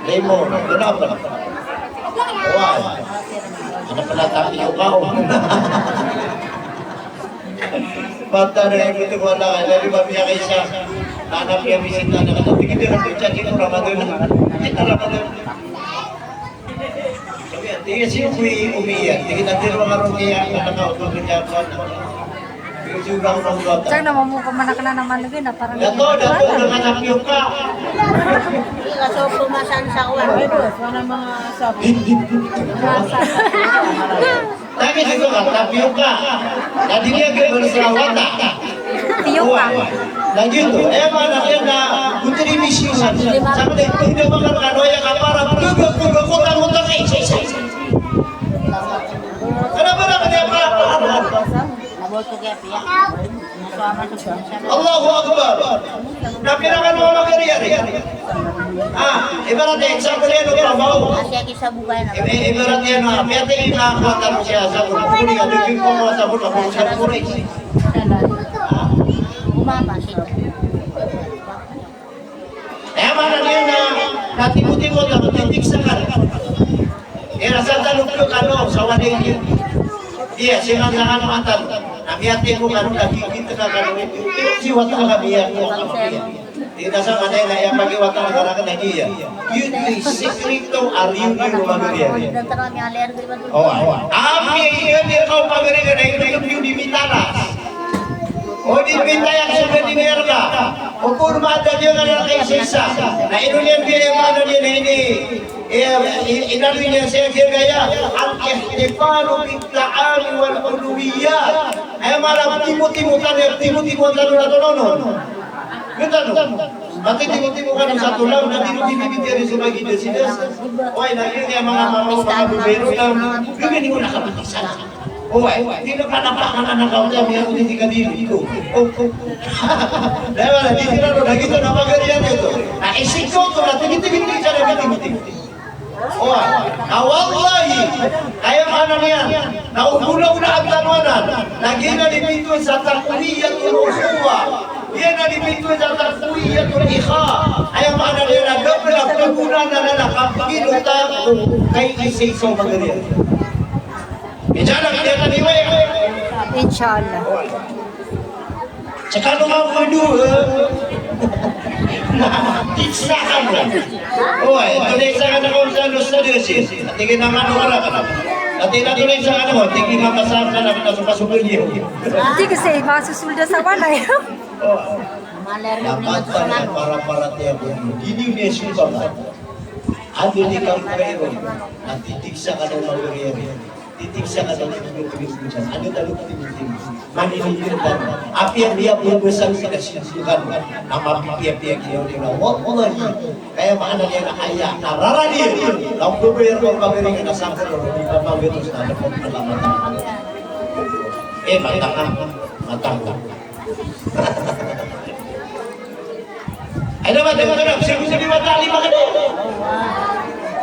lemon, kenapa? Ada penatap kau. Bata na yung ito ko wala ka, lalo ba biya kayo sa anak niya bisita na katatingin din ang pichan dito Ramadan na. Kita Ramadan. Sabi, tingin siya umiiyak. Tingin natin mga rumiya na nakauto niya ko na. Yung sigurang ng bata. Saan naman mo pamanak na naman lagi na parang dato, nanganap yung ka. Kaso pumasan sa uwan. Tak lagi itu kan tapioka. Tadi dia ke berserawata. Tiyoka. Nah gitu, mana dia na putri misiusan. Sama deh, tidak makan kanoya kapara. Juga kota kenapa dia apa? Naboto kaya piya. Nasama sa siya. Allahu Akbar. Napirakan mo magariyan. Ibaratnya example yan ng trabaho. Asya kisa bugay na. Ibaratnya yan, piyate yung nakakuha mo siya sa kuli. Ano yung kumuha sa kuli? Kung siya kuli. Umama siya. Mana dia na natimutimot na titiksakan. Nasa talog ko kano sa waling yun. Iya, sinangangan matan. Nabiyate mo kano, nagkikita ka kano. Siwat ka kabiyak mo kamabiyak. Di nasa Manila, yung magiwat ka na nagiya. Yun yung sekreto ariyo yung lumagariyan. Ami, yun yung kau pagariyan na yung dimitaras. O dipinta yang sudah dimerga. Ukur mata dia dengan kaisisa. Nah Indonesia dia yang mana dia ini. Indonesia saya kira gaya al-ihtifalu bil-ta'ami wal-uluwiyat. Malah timu-timutan na tolonon. Gitu no. Nanti timu-timukan sa tulaw na timu-timutin sa bagi desides. Oy, lagi kaya mga bubero lang. Gawin mo nakapatisan. Hindi na panapakan na kau niya, mayroon din ka dito. Dahil di sila rin, nagito na magariyan ito. Naisik ko ito, natigit-tigit siya na biting-biting. Wallahi, kaya mana niya, naugulaw na ang tanwanan, lagi na dipinto sa takwiyatul usuwa, yan na dipinto sa takwiyatul ikha, kaya mana niya, nagabla-gabunan na nakapagkiluta kay isay-saw magariyan. Inshallah kita akan iwe. Inshallah. Cakap nama bodoh. Tiksa kamu. Itu tiksa kan kau selalu serius. Nanti kita mana orang kan? Nanti kita tulis sana kau. Nanti kita pasang sana kita suka-suka dia. Hindi kasi masusulda sa walay. Dapat para tiap ini dia suka. Ada di kampung nanti tiksa kan orang berian. Titiksa ka daw ng pagkakasusan. Ano talo ka tinitin? Maninilindan. Api ang liya po besar sinasukan. Ang mapipiyak niya nila. Wallahi. Kaya maana niya na kaya. Narara niya. Ang gobyerno ang pagkaringan na sangkot. Hindi pa mabitos na dapat nalamatan. Matang. Ay naman, diba ka na? Sabi matali pa ka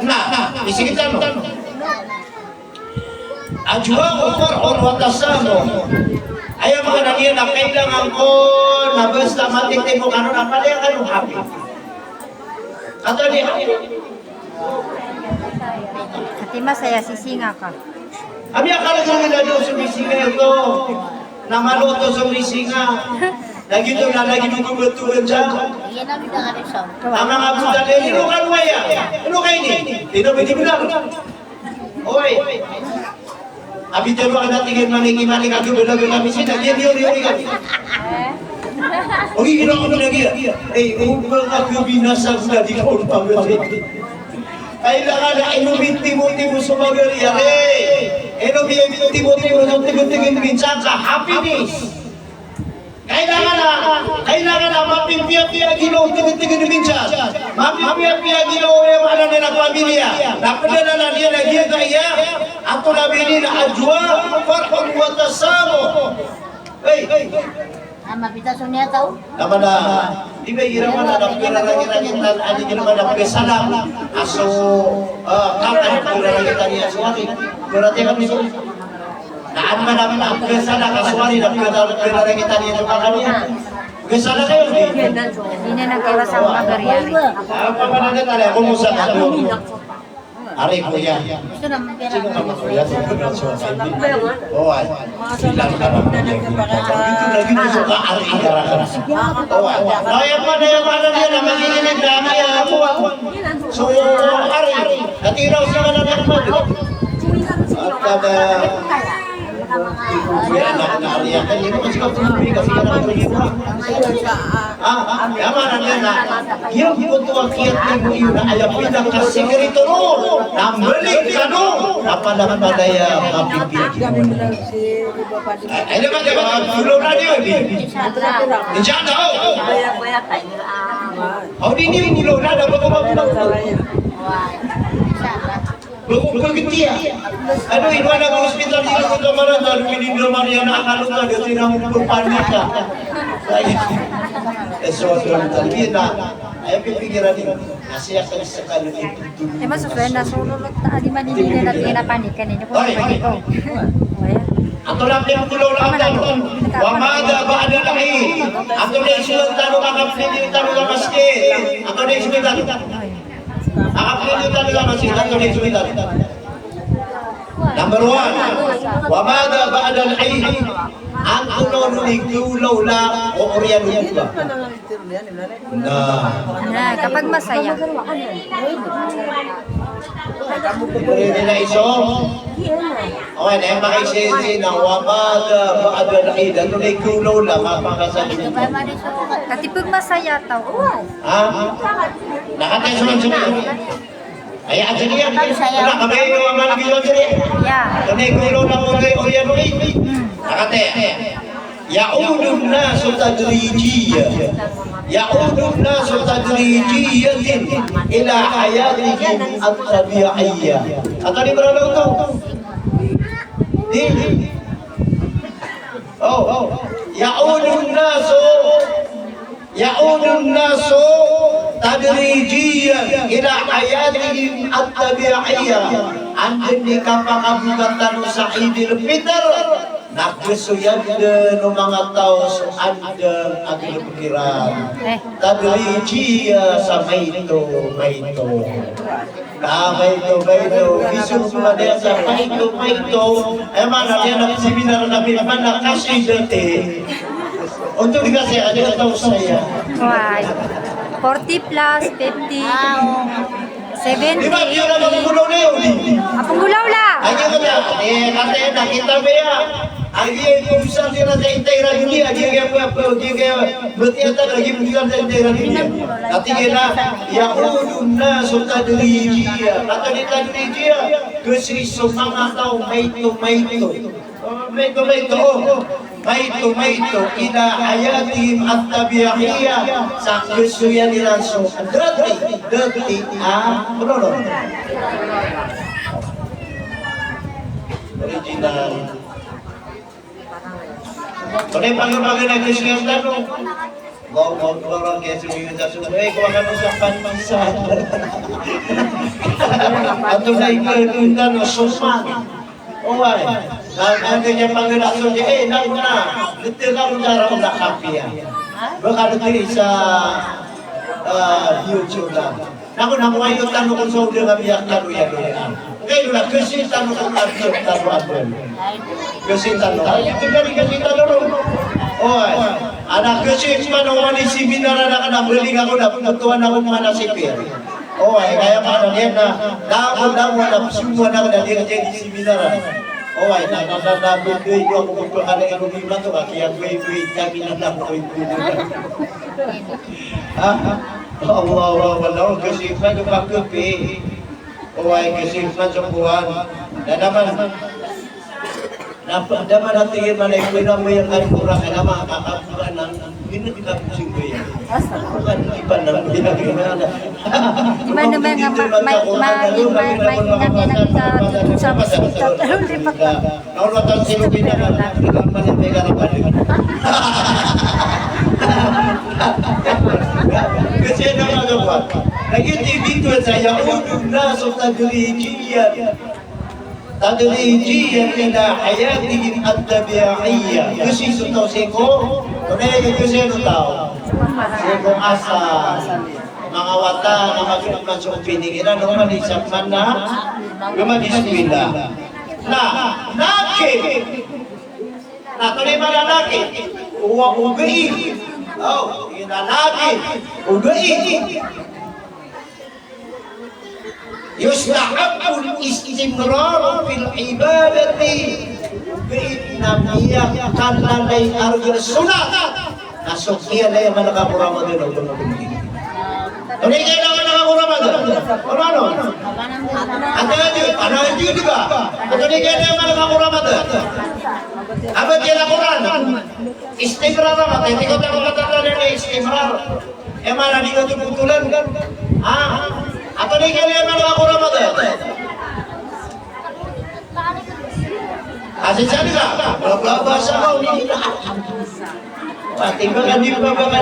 na. Isigitan mo. Ajwa ufar'un wa tasamu. Ayaw mga nagyan na kailangan ko na basta matitin mo kanon ang pala yung happy. Kato di Ati masaya sisinga ka. Abi akala sa nila doon sumisinga ito. Namaluto sumisinga. Lagi ito na lagi nung kubutugan siya. Iyan namin na kami siya. Ang mga buta nila, ino ka luwaya. Ino kayo ni? Ino pwede mo na. Oy. Abi jalo ada tingin mani kaki bela-bela misi dah dia kami. Oke kita ngomong lagi ya. Ubah kaki binasa sudah di kau pamit. Kailangan na ino binti-binti sebagai ya. Ino binti-binti untuk tingin bincang ka happiness. Kailangan na mapimpiya-piya gino tingin bincang. Mapimpiya-piya gino yang ada di pamilya. Napadala na dia lagi kaya. Atau nabi ini ajwa farhun wa tasamu. Mapita sunya tahu? Nama dah di bagian mana ada kira-kira ada di mana pakai salam aso kapan kira-kira dia suami berarti kan itu. Nah mana pakai salam kasuari dan kira-kira dia juga kan ya. Kesana kayo di. Hindi na nagkiwas ang magariyan. Apa mana dia ada kumusak satu. Ari kuya. Ito naman pera. Sino ka kuya sa suami? Oh ay. Silang karang itu lagi suka ari gara-gara. Oh ay. Yang mana dia na magiging dami ako. So ari. Katiraw sa kanang mo. At kada Kuya anak na ari yan. Hindi mo kasi kapag kasi ka na Yaman na yung kutuwa kiyat mo yun na ayapin ang kasikirito no, nambalik ka no, napanapadaya mapipigil mo na. Ay naman, di ba? Pulo na niyo, di? Diyan na, oh, di niyo pulo na, dapat ko mapulo. Bagitiya. Ano, iba na ang hospital dito kung kamaran, dahil pinindro Maria na akalo ka, kasi na mong panik ka. So, talaga na, ayaw pipigiran din. Nasiya ka sa kalunin. Mas susunod na sululot na di man hindi na pinapanikan ninyo kung pwede ko. Ato lang yung pulo na ang Wamada ba'da lahi. Ato na isulat talo kakapin yung talo ka maske. Ato na isulat talo. Kakapin yung talo ka maske. Ato na isulat talo. Number 1. Wamada ba'da lahi. Ang tulo ni gulaw la o oryan mo ba? Na, kapag masaya. Pwede na iso. Okay, na yung makisensi ng wamada ba'da lahi. Ano na gulaw la mapakasalit. Katipag masaya tao. Ha? Nakatay suman-suman. Ay, ato niya. Wala kami yung mga nagilon siya. Yeah. Kami gulaw lang mo kay oryan mo. Nakate, ya'udun nasu tadrijiyah. Ya'udun nasu tadrijiyatin ila hayatihim at-tabi'iyah. At ano ba lang ito? Di? Ya'udun nasu tadrijiyah ila hayatihim at-tabi'iyah. Andun di kapakabutan sa Idul Fitr. Nagkasuyad ng mga tao sa andang aglupiran. Tadrijiya sa mayto. Mayto. Isip mo na sa mayto. Ay man, yan ang seminar namin naman na kasi dati. Untuk kasi ano ka tao saya. Why? 40 plus 50. 70. Di ba, yun ang mga gulaw na yun? Apong gulaw la. Ay, yun ka kasi nakita ba yan? Ang iya kung saan sila sa intera dunia, dia berarti ada lagi bukan sa intera dunia. Artinya na, ya'udun nasu tadrijiyah. Kata di tadrijiyah, keseriso mga tao, mayto. Mayto, ila hayatihim at-tabi'iyah. Sa kesuyan nila so, dati, original. Kung ay pag-ibagay na kesuyan tanong, Gawag kesuyan sa sunod, kung ano sa panpansan. Ato na ikaw tanong, suman. Oy, ang ganyan pag-relasyon niya, naku na, litil ako na raw na kapya. Baka litil sa YouTube lang. Naku na, kung ayaw tanong kung sa ulit kami ang taluyan. Ngayon na, kasi tanong kung taluyan. Kasi tanong. Ito gani kasi tanong. Oy, anak kasi manungan ni seminar na kanabalik ako na pagkatuan ako mga nasipir. Oy, kaya pa yan na damo na semua na dali ka di seminar. Oy, nabigay ko ako kung ano ang lima to, kaya gue kami na ko ito. Allah, kasi pagkapi. Oy, kasi sa buwan. Dapat natin malay ko na may ang kurang na makakabuan ng pinagkakasing ko yan. Bukan iba na pinagkakasing. Di ba naman nga maingat na sa hospital. Pero lipat ka. Naulatan silupin na manipega na balik. Kasi na magawa. Nag-ibig sa ya'udun nasu tadrijiyah. Tadrijiyah ila hayatihim at-tabi'iyah. Kasi ito siko, kunay kasi ito tao. Siko asa, mga wata na magluman sa pinigiran, lumanisap man na, lumaniswila. Na, naki! Natunay man na naki, uwi. Oh, inanaki, uwi. يستحب الاستمرار في العبادة بإنما يقل لي أرجل السنة nasukyan na yung mga nakakurama doon o tumutulong. Ano yung kailangan nakakurama doon? Ano? Ano yung di ba? Ano yung kailangan mga nakakurama doon? Abad yung nakuran. Istimrar naman. Hindi ko tayo matatalan na istimrar. Mana di ko tutulan. Ano yung kailangan mga nakakurama doon? Asin sabi ka, magbabasa ka, hindi na. Pati baka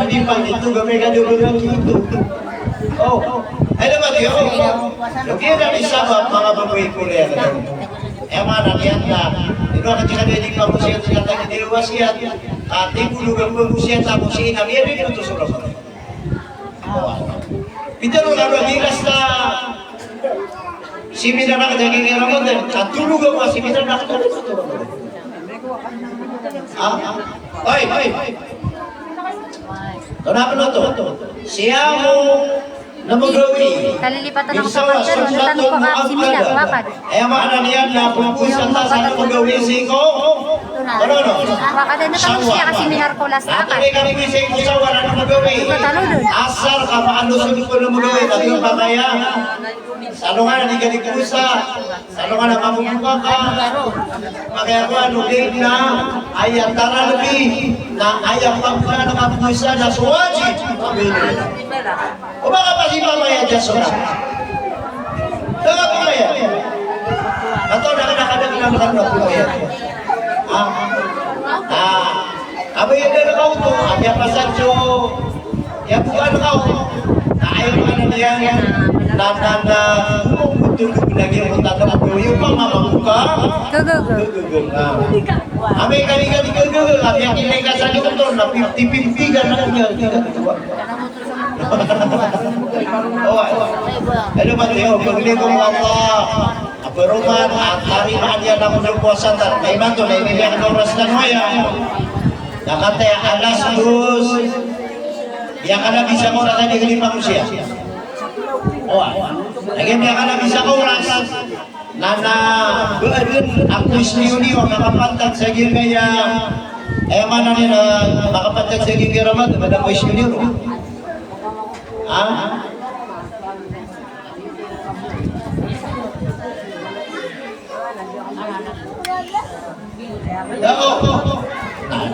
di pa dito, gamay ka doon ng dito. Oh, ano ba diyo? Lagi na isa ba mga baboy ko rin? Mana niyan na, ito ang kinabinig pa mo siya, tinatang niluwas yan, at ibulugan mo siya, tapos siya inamir, ito surat. Pitaro na magigas na seminar na naging Ramadan, at tulugan mo seminar na Hoy! Kenapa na to? Siya mo na magawi. Kalilipatan ako sa kanter, ano tanong pa ka, seminar, wakad. Mana niyan na pupusan ta sa magawi siko? Ano? Wakad na tanong siya kasi seminar ko last At akad. may kami siko sa wala na magawi. Asar ka paano sunod ko na magawi, at yung pamaya. Salungan na di kusa, salungan na mamubuka ka. Kaya ko ano, na ayat tara lebih, na ayat pangkuna na mapusa na suwajib. O baka pa si mamaya dyan surat? Daga pumaya? Atau nakadang na pumaya? Abo yun na nakaw to, abya pasadyo, ya bukan kau, na ayaw ka na niya, na tulog lagi ang tatang ko, yung pamamamuka. Go. Amay kali-kali gagawin, kami ang kinay ka sa doktor, na 50-50 ka na niya. Ano ba ito? Paglikom Allah, aperuman, at harimaan yan ang puasa tar. May man to, nainilihan ng oras na maya. Nakataya alas dos, yang ka na bisa mo na tadi kalimang siya. Lagi yang ka na bisa ko oras. Nana, aku istiuni o makapantag sa gilgaya. Mana nila makapantag sa gilgaya ramat, madang ko istiuni o.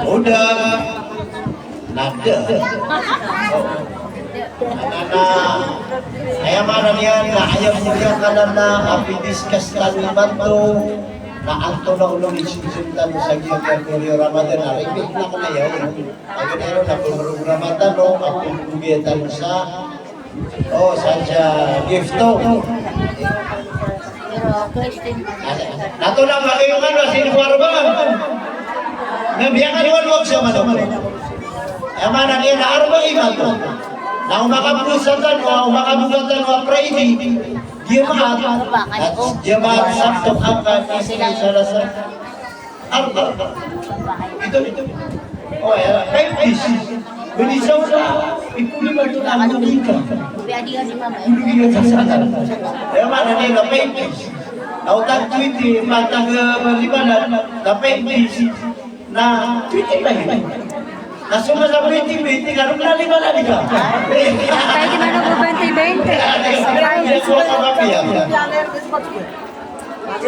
Udah, nada. Ayah mana niya na ayaw mo niya ka na apidiskas taliman to na anto na ulong isinsuntan sa gilgaya Ramadan na repeat na ko na yun. Ayun na yun, napulurong Ramadan no, apulugitan sa saja gift to. Nato lang kayo ano, sinuwarba. Nabiyangan yun, huwag siya manok. Mana niya na arba iman to. Na umakapusatan mo, umakabugatan mo, Friday, Jemaat Sabtu akan isi salah arba. Itu. Oh ya, kayak beli saudara, ipuli batu namun nikah. Ipuli saudara. Ya mana ni lapis. Autak tweet mata ke beribadat, lapis. Nah, tweet lagi. Langsung masuk meeting kalau kali mana ni kah? Kaya gimana mo 20-20?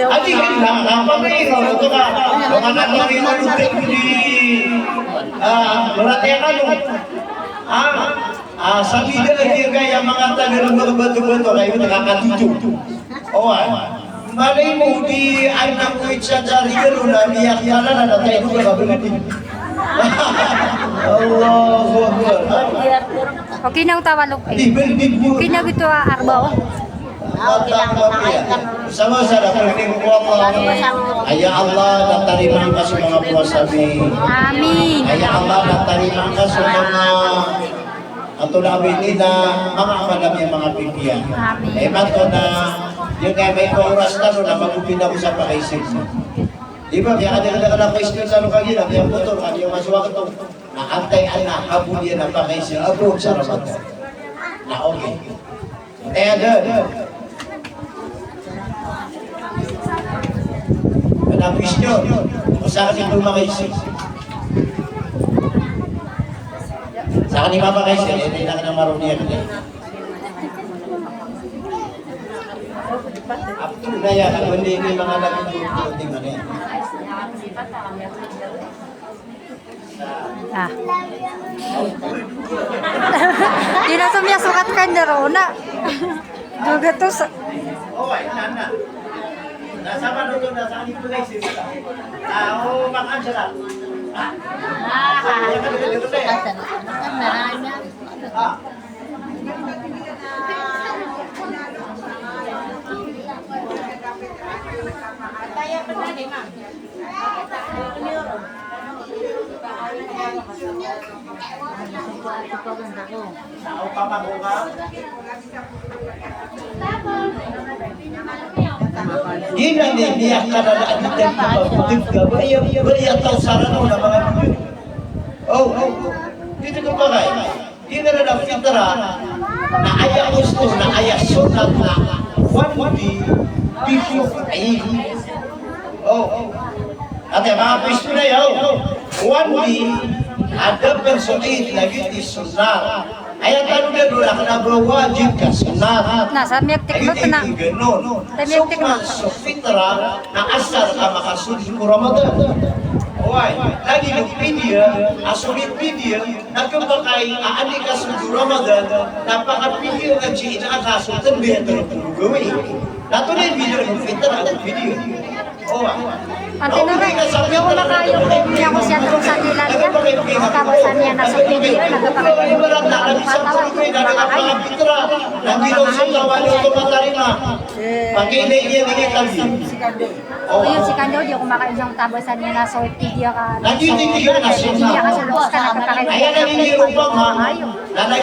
Adi apa ni kalau tu kan, mana kami manusia di, berarti kan, sabi dia kaya mengatakan betul-betul kayak itu kakak tujuh. Malay mo di anak ko siya dari geruna niya kala na tayo ko berarti. Allahu Akbar. Okay na utawalok eh. Okay na gitu arba. Sama sada pagning ko Allah. Aya Allah na tarima ka sa mga puasa ni. Amin. Aya Allah na tarima ka sa mga ato na abinida mga madami mga pipian. Amin. Mato na yung may oras na na magupin ako sa pakaisip. Di ba, kaya kada na pa-skill sa lukagina, kaya motor, kaya yung masuwa ka itong naantay na habol yan ang pakaisip, abroad sa Ramadan. Na okay. Kaya doon. Manapis nyo, kung saan itong makaisip. Sa kanila ba guys, hindi na ka na marunyan. Up to na yan, hindi ko yung mga nagtutulog din ano yan. Ah. Di na sumya sukat ka na ro na. Duga to sa... Okay, nana. Nasa manuto na sa aning tulay siya. Oo, makan siya lang. Tao pa mabuka. Di na niyak ka na naaditan ka pagputip ka. Bariya tao sana mo na mga mga. Oh, dito ka ba kayo? Di na na fitra na aya gusto na aya sunat na one day before ay. Oh. Ate, mga pisto na yun. One day, ada persoid lagi di sunat. Ayat tanong na doon, ako na bro, wajib ka sunat. Nasa miyag tiknot na. So, so fitra na asal ka makasunod ko Ramadan. Oy, lagi ng video, asumit video, nagkabakay, aani ka sunod Ramadan, napaka-video ka siya inaakasunod, biya ito ng gawin. Nato na yung video ng fitra, ang video. Ante na rin, hindi ko nakayo kung niya ko siya itong sa nila niya. Tapos sa niya nasa video, nagkapakita yung patawa. Ayun, si Kanyo, di ako makaisang tapos sa niya nasa video ka. Niya kasi looks ka, nagkapakita yung patawa. Ano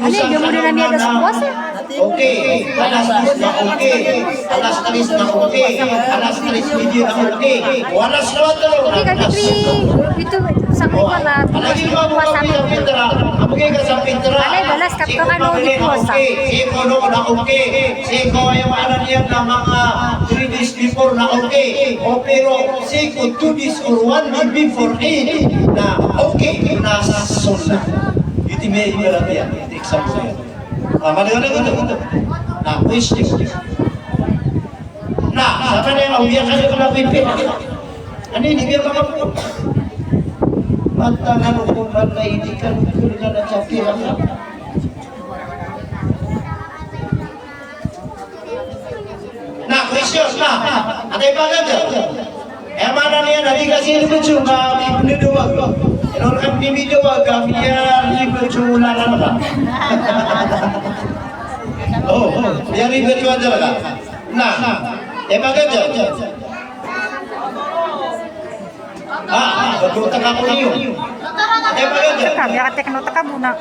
yun, yung muna na niya na sa boss eh. Okay, alas na okay, alas talis na okay, alas talis video na okay, walas na ito. Okay, kagitri, ito, sa kuha na, Alagi mo mo kami sa pintra, amugay ka sa pintra. Alay, balas, kapto ka no, di po sa. Siko no na okay, siko ay maanan niya na mga 3 days before na okay, o pero siko 2 days or 1 day before 8 na okay, na sunna. Ito may ibarat yan, ito example yan. Maliwanag ito. Na, question. Na, sabi na yung ubiyak ka na pipin. Ano yun, ibiyak ka po. Mata na kung ba na hindi ka na natsapira ka. Na, question na. Atay pa ganda. Eh, mana niya, nari kasi yung lucu, pinuduwag. Ano kan pinuduwag, biar lucu lalang ka. Oh, biar lucu aja lah. Nah, eh baganda. Betul tengah puliu. Eh baganda. Kami akan teknota ka muna.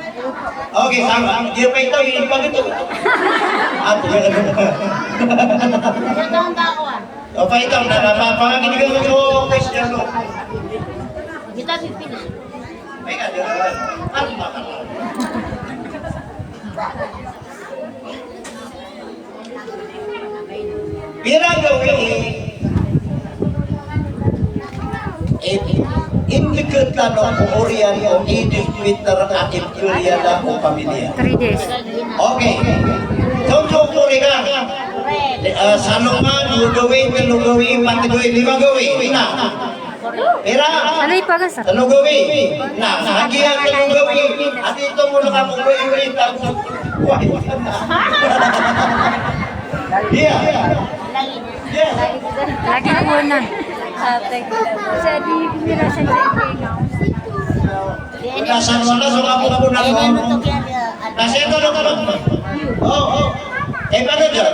Okay, sama. Dia pa ito, yung baganda. Ato yan. O pa ito, napapangaginigan mo question mo. Kita pipin. May ka, ano ba ka? Pira gawin indicate ka no kung oriyan o indicate akin kuriya na o pamilya. 3 days. Okay. So kuri ka. Salungan, lugawin, patagawin, limagawin. Na. Pira. Ano ipagan sa? Lugawin. Na, hagihan ka lugawin. At ito mo nakapagawin. Yeah. Yes. Lagi na muna. Sa di bumira siya sa Nasan mo na, so kapag na mo. Nasa ito na ka. Oo. Eh, paano dyan?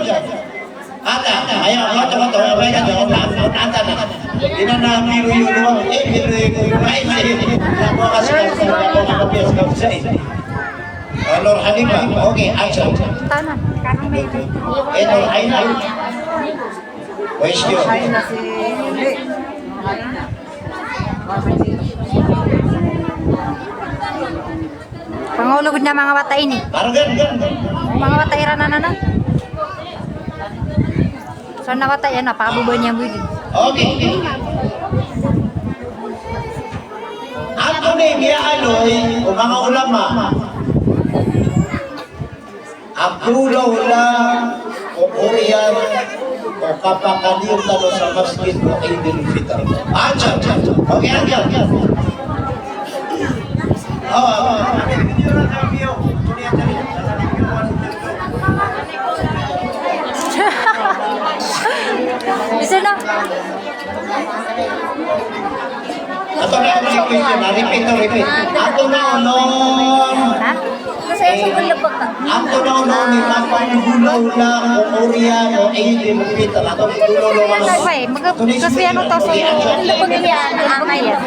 Ata, ayaw, ito. Abay ka dyan. Ata na. Inanami yung luwag. Pero yung right side. Ako kasi ako kapiyas ka sa ito. Lord Halifa. Okay, action. Tanan. Karang may Ito, ay na. Question. Pangulog na mga watay ni. Parang ganun. Mga watay na. So nawatay yan, napabuboy niya mo yun. Okay. Ako na yung aloy, o mga ulama, agulaw lang o Korean o kapakaliw talo sa masjid o Eidul Fitr. Andiyan. Okay, andiyan. Bisa na. Ato na ako repeat. Ato na unon. Ha? Kasi sa bulabak ka. Ato na unon ni mapangulaw lang o Korean o Eidul Fitr. Ato na gulaw lang mga. Ay, kasi ano to sa pagilian ang ayan.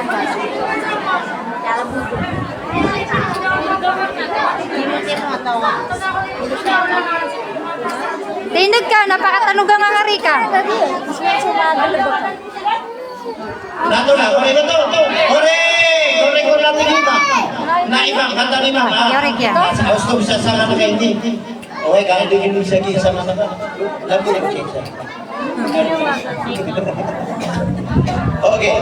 Tindig ka, napakatanong nga nga Rika. Nato na, kore na to. Kore ko natin lima. Na ibang kanta lima. Yorik yan. Gusto bisa sana na kayo hindi. Okay, kahit di kinong siya kisa sama. Labi na siya. Okay.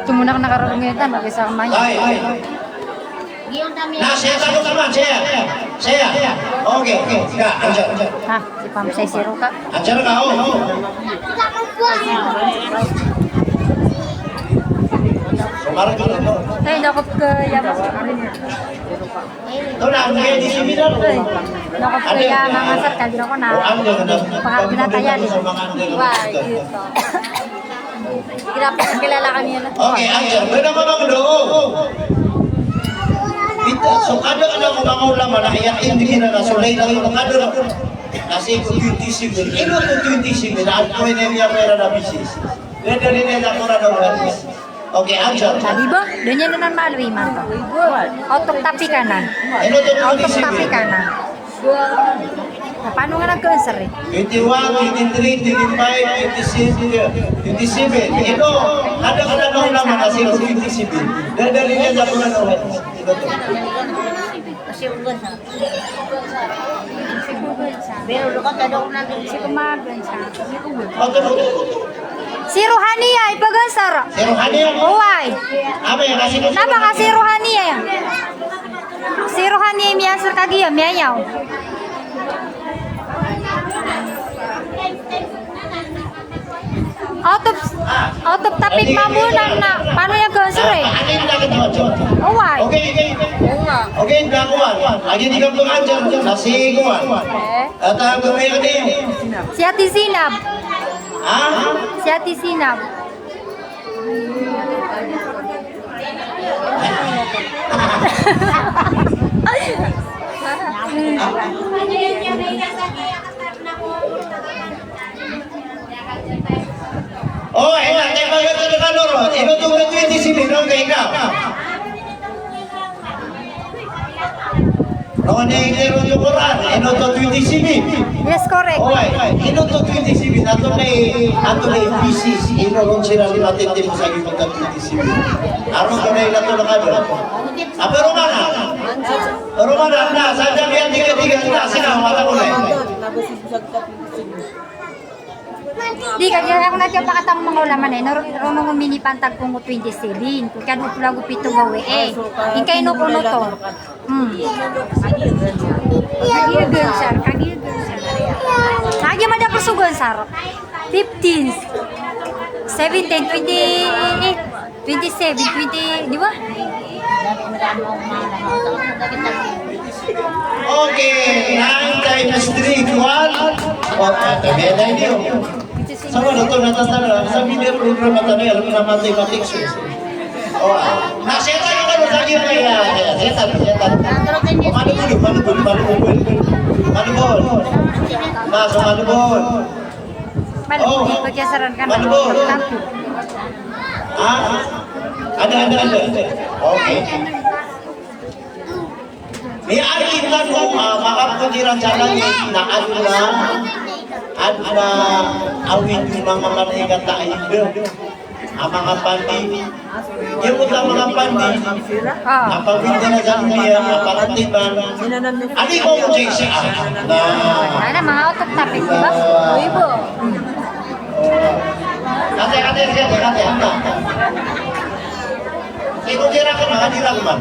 Tumunak na karungitan, mag-isa ka man. Ay. Na, saya tanong naman, saya. Okay. Sige, andyan. Ha, si Pam say zero ka. Andyan ka, Sumarang ka na. Ay, nakop ka yamas ka rin. Ito na, ang kaya di seminar. Nakop ka yamas nga sa kagino ko na. Pinatayan. Why, dito. Grabe, kilala kami yun. Okay, andyan. May naman ang loob. So, kada ka na mga ulama na hindi na nasulay lang yung kada na. Kasi ko 27. Ino ko 27. At ko na niya pera na bisis. Dito rin na ako na naman. Okay, andyan. Sabi ba? Doon yan na ng maluiman to. Autok tapi ka na. Ino to Autok tapi ka 27. na. Paano nga nag-cancer eh? 21, 23, 25, 27. Ino, kada ka na ng ulama kasi ko 27. Dito rin na ako na naman. Ino to. Kasi ugon sa. Pero lukat ka daw na din. Si kumagan siya. Si Rohania, ipagansar. Si Rohania? Uway. Ama yan, kasi ko Nama ka si Rohania. Si Rohania miyansar kagiya, miyayaw. Out of topic mamunan na. Paano yung cancer eh? Akin na kita, John. Uway. Okay. Okay, hindi ako man. Lagi di ka bukan dyan. Nasi ko man. At ang gawin ka din. Si Ate Sinab. Ha? Si Ate Sinab. Oh, enak. Tayo maganda ka loro. Ino itong 27. Nung kay ikaw. Noon na yung yung Quran. Ino itong 27. Yes, correct. Okay. Ino itong 27. Ato na yung PCC. Ino kung sila matindi mo sa iyo pagka 27. Aron ko na yung nato na kayo. Pero mana? Pero mana na? Sadya yan tiga-tiga na. Sila, mata ko na yun. Di kaya ako na kaya pakatang mga ulaman eh. Naroon mga mini pantag kong 27. Kung kaya nung pulago pito gawi eh. Inkay no kuno to. Kagiyagan sir. Kagya man dapat sugon sir. 15. 17, 28, 27, 20, di ba? Okay, 9 times 3 equal. Tabi na yun. Sama na ito, natatala. Sa video program at ano, alam mo na mathematics. Naseta yung ano, lagi na kaya. Setan. Manubol. Nasa manubol. Malabog, pagkasaran ka na. Manubol. Ada. Okay. May akin na nung makaputiran sa langit na aduna awit yung mga malaikat na ayun. ang mga pandi. Yung mga pandi, Ah. ang pagwinda na sa dunia, ang pagkatiban, ali ko mo siya na Ano, mga otot topic, di ba? Ibo. kate, anda. Ikaw tira ka mga diragman.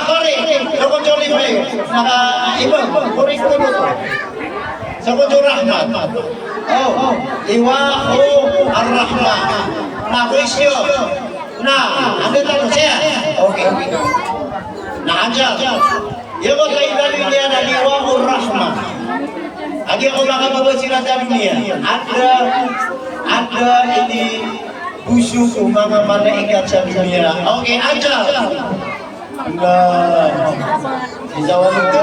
Sorry, ako jolly pa eh. Iba, kurik ko mo. Sa Kujo Rahman. Oh, Iwaku Ar-Rahman. Na question. Na, ano tanong siya? Okay. Na aja. Yung mga ilalim niya na Iwaku Ar-Rahman. Agi ako makababa sila sa dunia. Ada ini busuk mga malaikat sa dunia. Okay, aja. Nah, dijawab itu.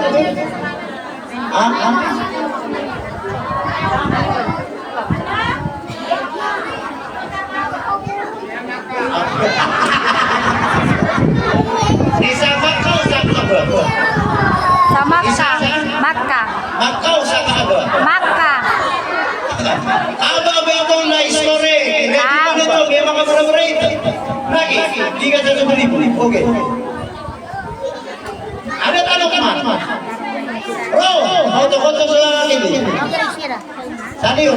Isa Makau sa kaga. Sa Makka. Makau sa kaga. Makka. Aba itong na story. Hindi mo nito, may mga favorite. Lagi, di ka sa sumuli. Okay. Ada tanong ka man? Bro, auto-auto sa ini. Okay, sira. Sa Leo.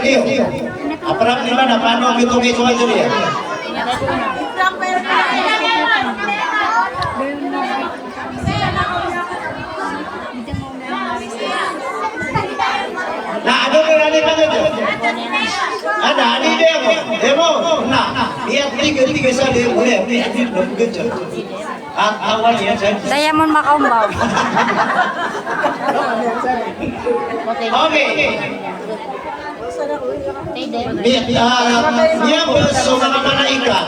Aparam di mana? Paano itong ito ya? Nah, ada berani banget. Ada ani demo. Nah, lihat tiga saja boleh. Lihat belum gede. Awalnya saya. Diamond Makaumbaw. Oke. Dia bersama malaikat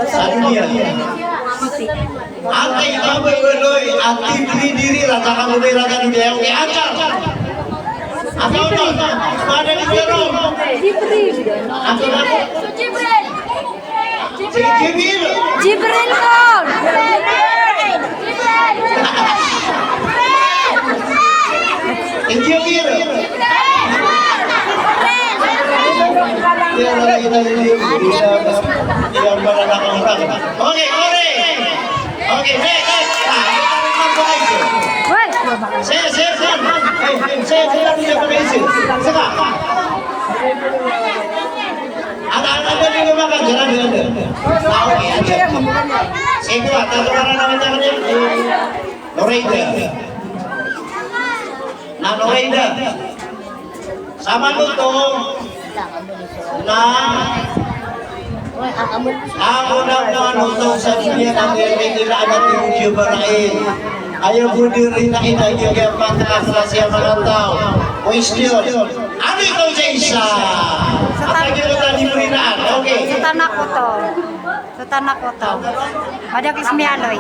sa dunia. Ate kamu berdoa, ati beri diri rasa kamu beraga dunia. Oke, angkat. Atau non, ada di biro. Atau apa? Jibril. Jibril Paul. Jibril. Yang melalui orang. Oke, next. Woi. Saya punya permisi. Sekarang. Ada di rumah kan jalan ada. Oke, aja. Saya kuat. Tahu orang namanya? Noraida. Nah, Noraida. Sama tuh. Nah, ako lang na anutong sa dunia ng nila anak yung Jubarain. Ayaw budirin na inagyo kaya patakas siya mga tao. Question. Ano ikaw sa isa? At nagyo na ni Murinaan. Okay. Sa tanak ko to. Ada kismialoy.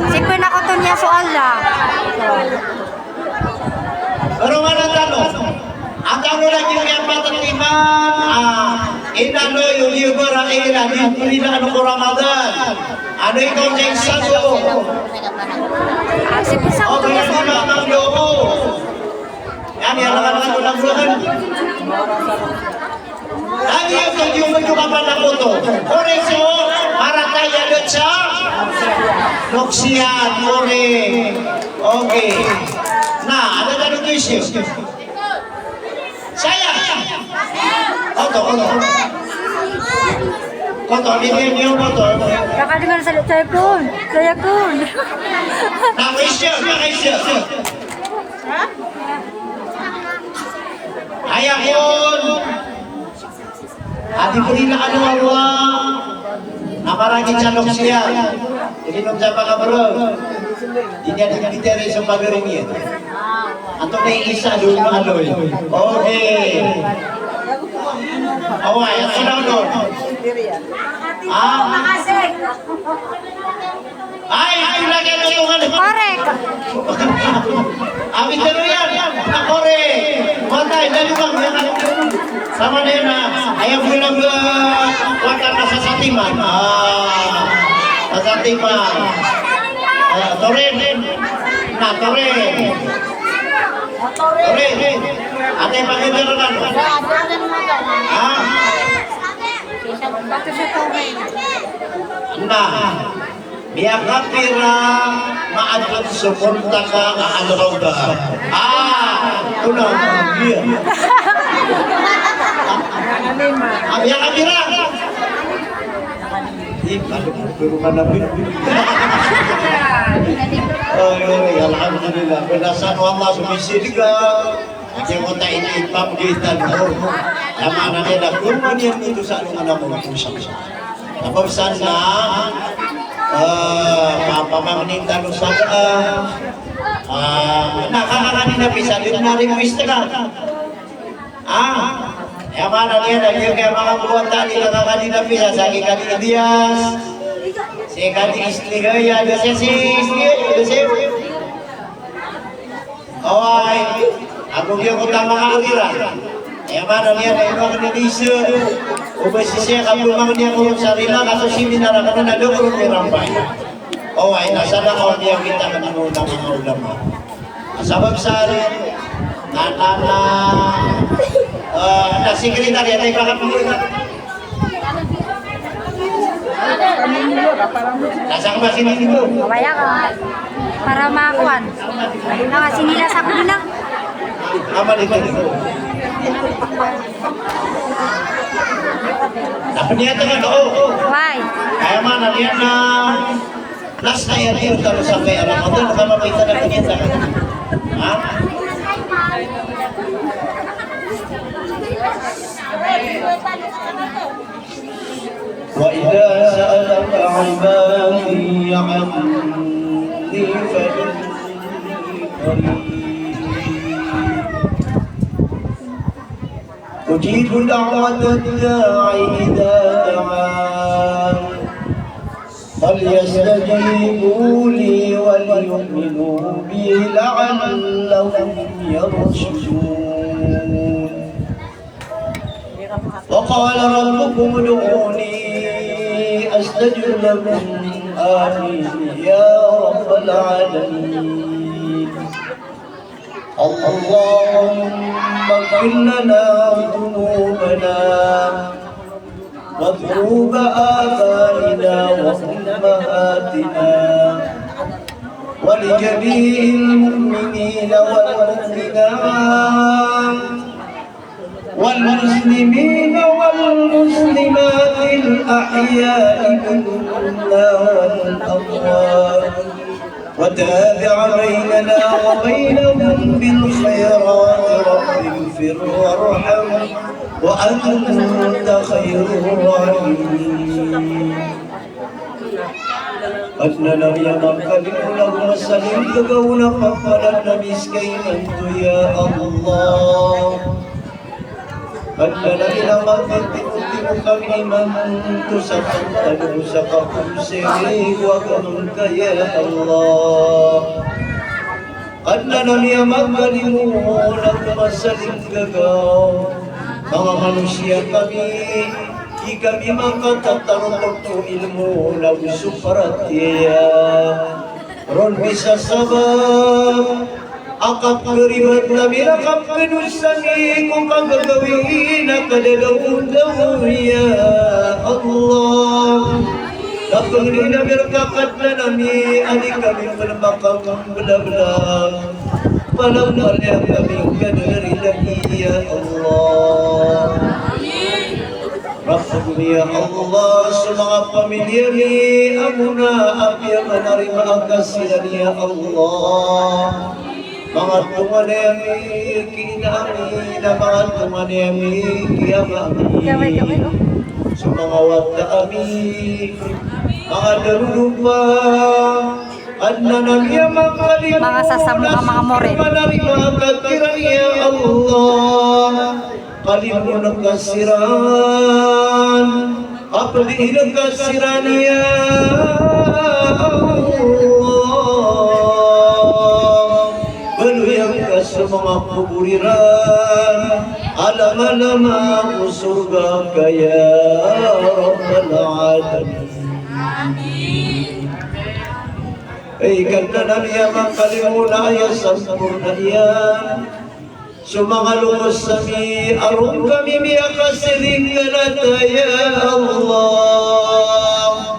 Sipin ako to niya soal lang. Pero mana tanong? Ang tanong lagi yung patatiman, inano yung Jubarain, hindi na ano ko Ramadan. Ano ikaw sa isa to? Sipin sa ko to niya soal lang. Ang loob. Yan, yan naman ang ulang bulan. Lagi yung magjukapan na po to. Por eso, para tayo doon sa Noksian, More. Okay. Nah, ada tanong issue. Saya. Koto. Bigyan niyo koto. Kakadengar sa telepon. Saya kun. Nah, issue. Ayahon. Ati po rin na Allah. Namaragin sa Noksian. Ininom sa mga bro. Hindi ada kriteria sa pagaringin. Atau na isa doon na aloy. Okay. Oh, ayan ko na doon. Ay, lagi na yung ano. Korek. Amin na yan. Nakore. Matay, lalibang yan. Sama na yun na. Ayaw mo lang wakar na sa satiman. Sa satiman. Toren. Na, toren. Ore, ate pagkakaroon. Ah, nah, biya kapira maadlot suporta ka kaalaw ka. Una, biya. Biya kapira. Pero manapin. Ay, alhamdulillah. Berdasarkan Allah sumisiri ka. Yang kota ini pamgitan mo. Laman na nila kurman yan dito sa anong anak mo usap. Tapos sana papamagnintan mo sa nakakakanin na pisa din na rin mo istaka. Yang mana dia dah kira mga buat tadi nakakanin na pisa sa kikani Dias. Si kani istri gaya ada sesi istri ada sesi. Awai. Aku dia kota makakiran. Yang mana dia dari orang Indonesia. Ubasisnya kamu memang dia kurang sarila atau seminar karena ada kurang dirampai. Oh, ini nasada kau dia kita ketemu dengan ulama. Sebab sari, nana, nasi kereta dia tadi bakal pengguna. Nasang ba sini dulu? Kaya ka. Para makakuan. Nakasinilas ako din na. Apa dito? Tapi niya tengah doon. Why? Kaya mana niya na last na yan yun kalau sampai Ramadan nakamapaita na kanyata. Ha? وإذا سألك عبادي عني فإني قريب أجيب دعوة الداعي إذا دعان فليستجيبوا لي وليؤمنوا بي لعلهم يرشدون وقال ربكم ادعوني أستجب لكم آمين يا رب العالمين اللهم اغفر لنا ذنوبنا وذنوب آبائنا وأمهاتنا ولجميع المؤمنين والمؤمنات والمسلمين والمسلمات الأحياء منا والأموات وتابع بيننا وبينهم بالخيرات رب اغفر وارحم وأنت خير الراحمين أننا يا مكلم لهم السلام تقول فقلنا مسكين أنت يا الله أننا إلى مكتب kami mentusakkan dosa-dosa syirik wa kamunka ya Allah. Annana ni'mat kalimun masalim gagau. Mga manusia kami maka tatarok ilmu na usuparatiya. Ron bisa sabab akap keribat nabi akap kedusani ku kagagawin kadadaw ya Allah kapag nabi kakat na nami adik kami penembakang belah-belah malam malam kami kadari lagi ya Allah Rabbul ya Allah semua pamilya ni amuna abya menerima kasihan ya Allah mga tumanemi kinami na mga tumanemi kiyamami sa mga wataami mga darupa at nanamiyamang kalimunan Mga sasamuka mga more. manarima katiran ya Allah kalimunan kasiran apalihin kasiran ya semua kuburiran alam-alam aku surga kaya Rabbal Alamin Ikan na niya makalimuna ya sampurna yan. Sumangalungos sami arong kami miya kasiling ganata ya Allah.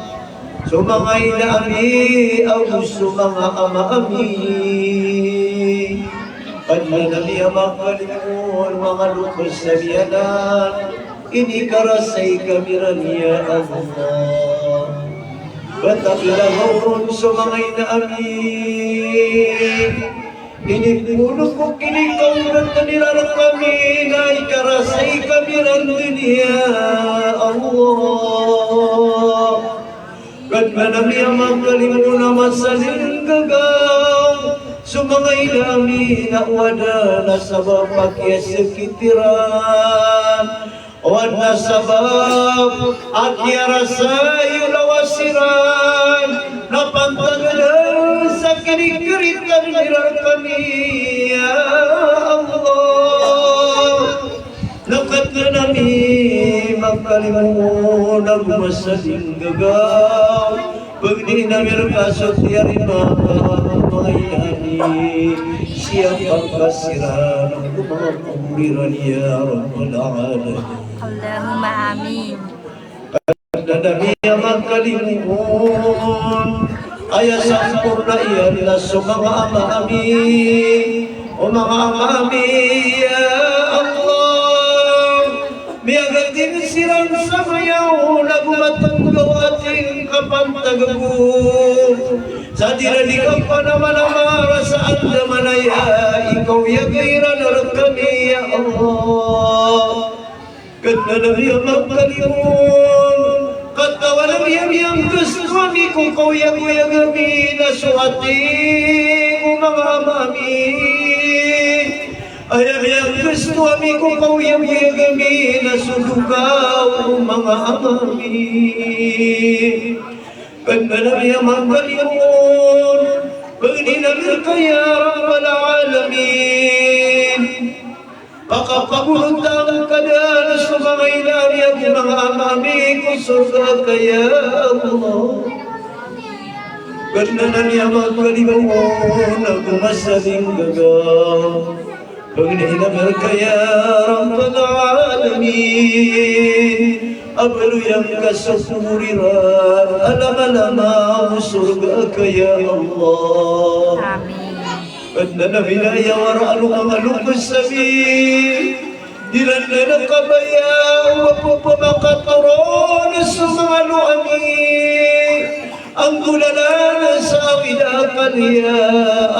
Sumangay na ami ang sumanga ama ami. Kadma na niya makalimuna mga lungos sa miyanan. Inikarasay kami niya Allah. Batak lahon sumangay na amin. Inipuno ko kinikaw na tanilarang kami na ikarasay kami ng dunia Allah. Kadma nami ang magkalimuna masaling gagaw. Sumangay nami na wada na sabab pakiasikitiran. Wala sabab akyara sa'yo lawasiran napantagalan sa kinikiritan nila kami ya Allah. Nakat na nami magkalimun ang masaling gagaw pag di namin kasot yari mga inani siyang pagkasiran ang mga kumuriran ya Rabbal Alamin. Allahumma amin. Kadami ang magkalimun ay sampurna iyan na mga ama-ami o mga ama-ami ya Allah. Miyagatin silang sa mayaw na gumatanggaw ating kapantagago sa diralikang panamanamara sa andamanaya ikaw yagairan alam kami ya Allah. Kadna nami ang magkalimun katawa nami ang gusto kami kung kauyag-uyag kami na suating mga amami. Ayang gusto kami kung kauyag-uyag kami na sulugaw mga amami. Kadna nami ang magkalimun pag ninamil kaya Rabbal Alamin. Pakapagulutang kada sa mga ilari ang mga amami ko surga kaya Allah. Kadna na niya magkalimun ang masaling gagaw pag ninamil kaya Rabbal Alamin. Abaluyang kasupuriran alam-alam surga kaya Allah. Amin. Kadna na binaya waraan ang alukos sabi dilan na nakabaya wapapamakaroon sa mga luami ang gulalan sa widakan ya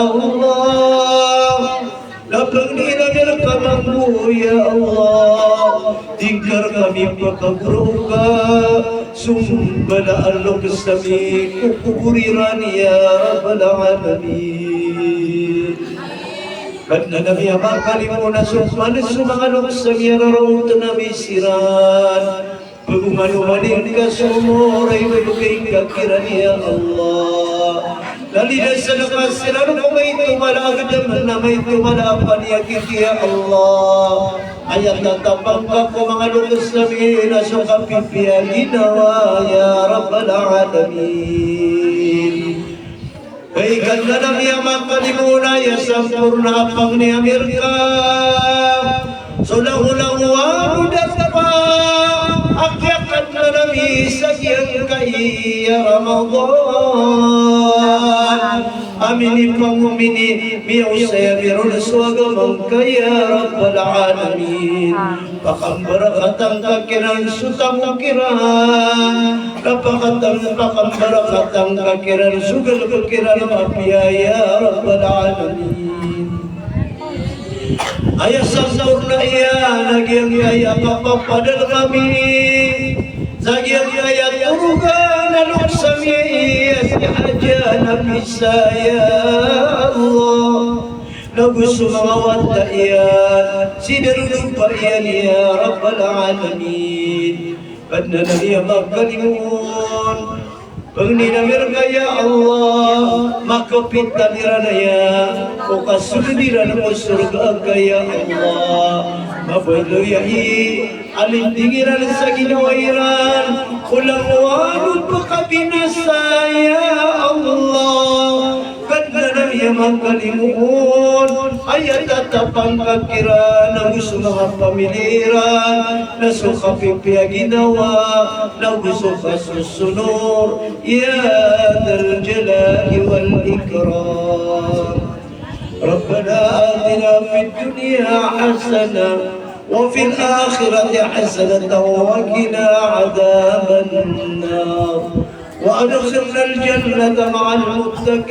Allah. Lapang nila kamangmu ya Allah. Tingkar kami pagkaguruka sumbala alukos sabi kukuriran ya Rabbal Alamin. Kadna nami ang makalimunan sumalis sa mga lukos sa miyararong tanami siran pag-umanumanin ka sumuray malugay kakiran ya Allah. Lalila sa nakasiran kung may tumalagad naman na may tumalapan ya Allah. Ayat natapang ka ko mga lukos na miyara sa kapipiya ginawa ya Rabbal Alamin. Ay ganda na niya makalimuna ya sampurna pang ni Amerika. Sulang-ulang wamo dapa akyakan na nami sa iyang kaya Ramadan. Amini pangumini miyaw saya meron suwagamang kaya Rabbal Alamin. Pakambarakatang kakiran sutang kiran pakambarakatang kakiran sugal kakiran mapiyaya Rabbal Alamin. Ayah sampurna iya nagyang kaya kapapadal kami Zagyang kaya turugan alok sa miyas aja nabi saya Allah. Nagusto mga wata iyan sinarulong pa iyan ya Rabbal Alamin. Kadna na niya magkalimun pag ninamir kaya Allah makapit na nira na yan o kasulidira na mo surga kaya Allah. Mabaluyahi alindingiran sa ginawairan kulang wanod pa kabinasaya Allah. niya magkalimuon ay atatapang kakira na gusto mga pamiliran na sukapipi ginawa na gusto ka susunod ya dal jalali wal ikram. ربنا آتنا في الدنيا حسنة وفي الآخرة حسنة وقنا عذاب النار وأدخلنا الجنة مع المتقين.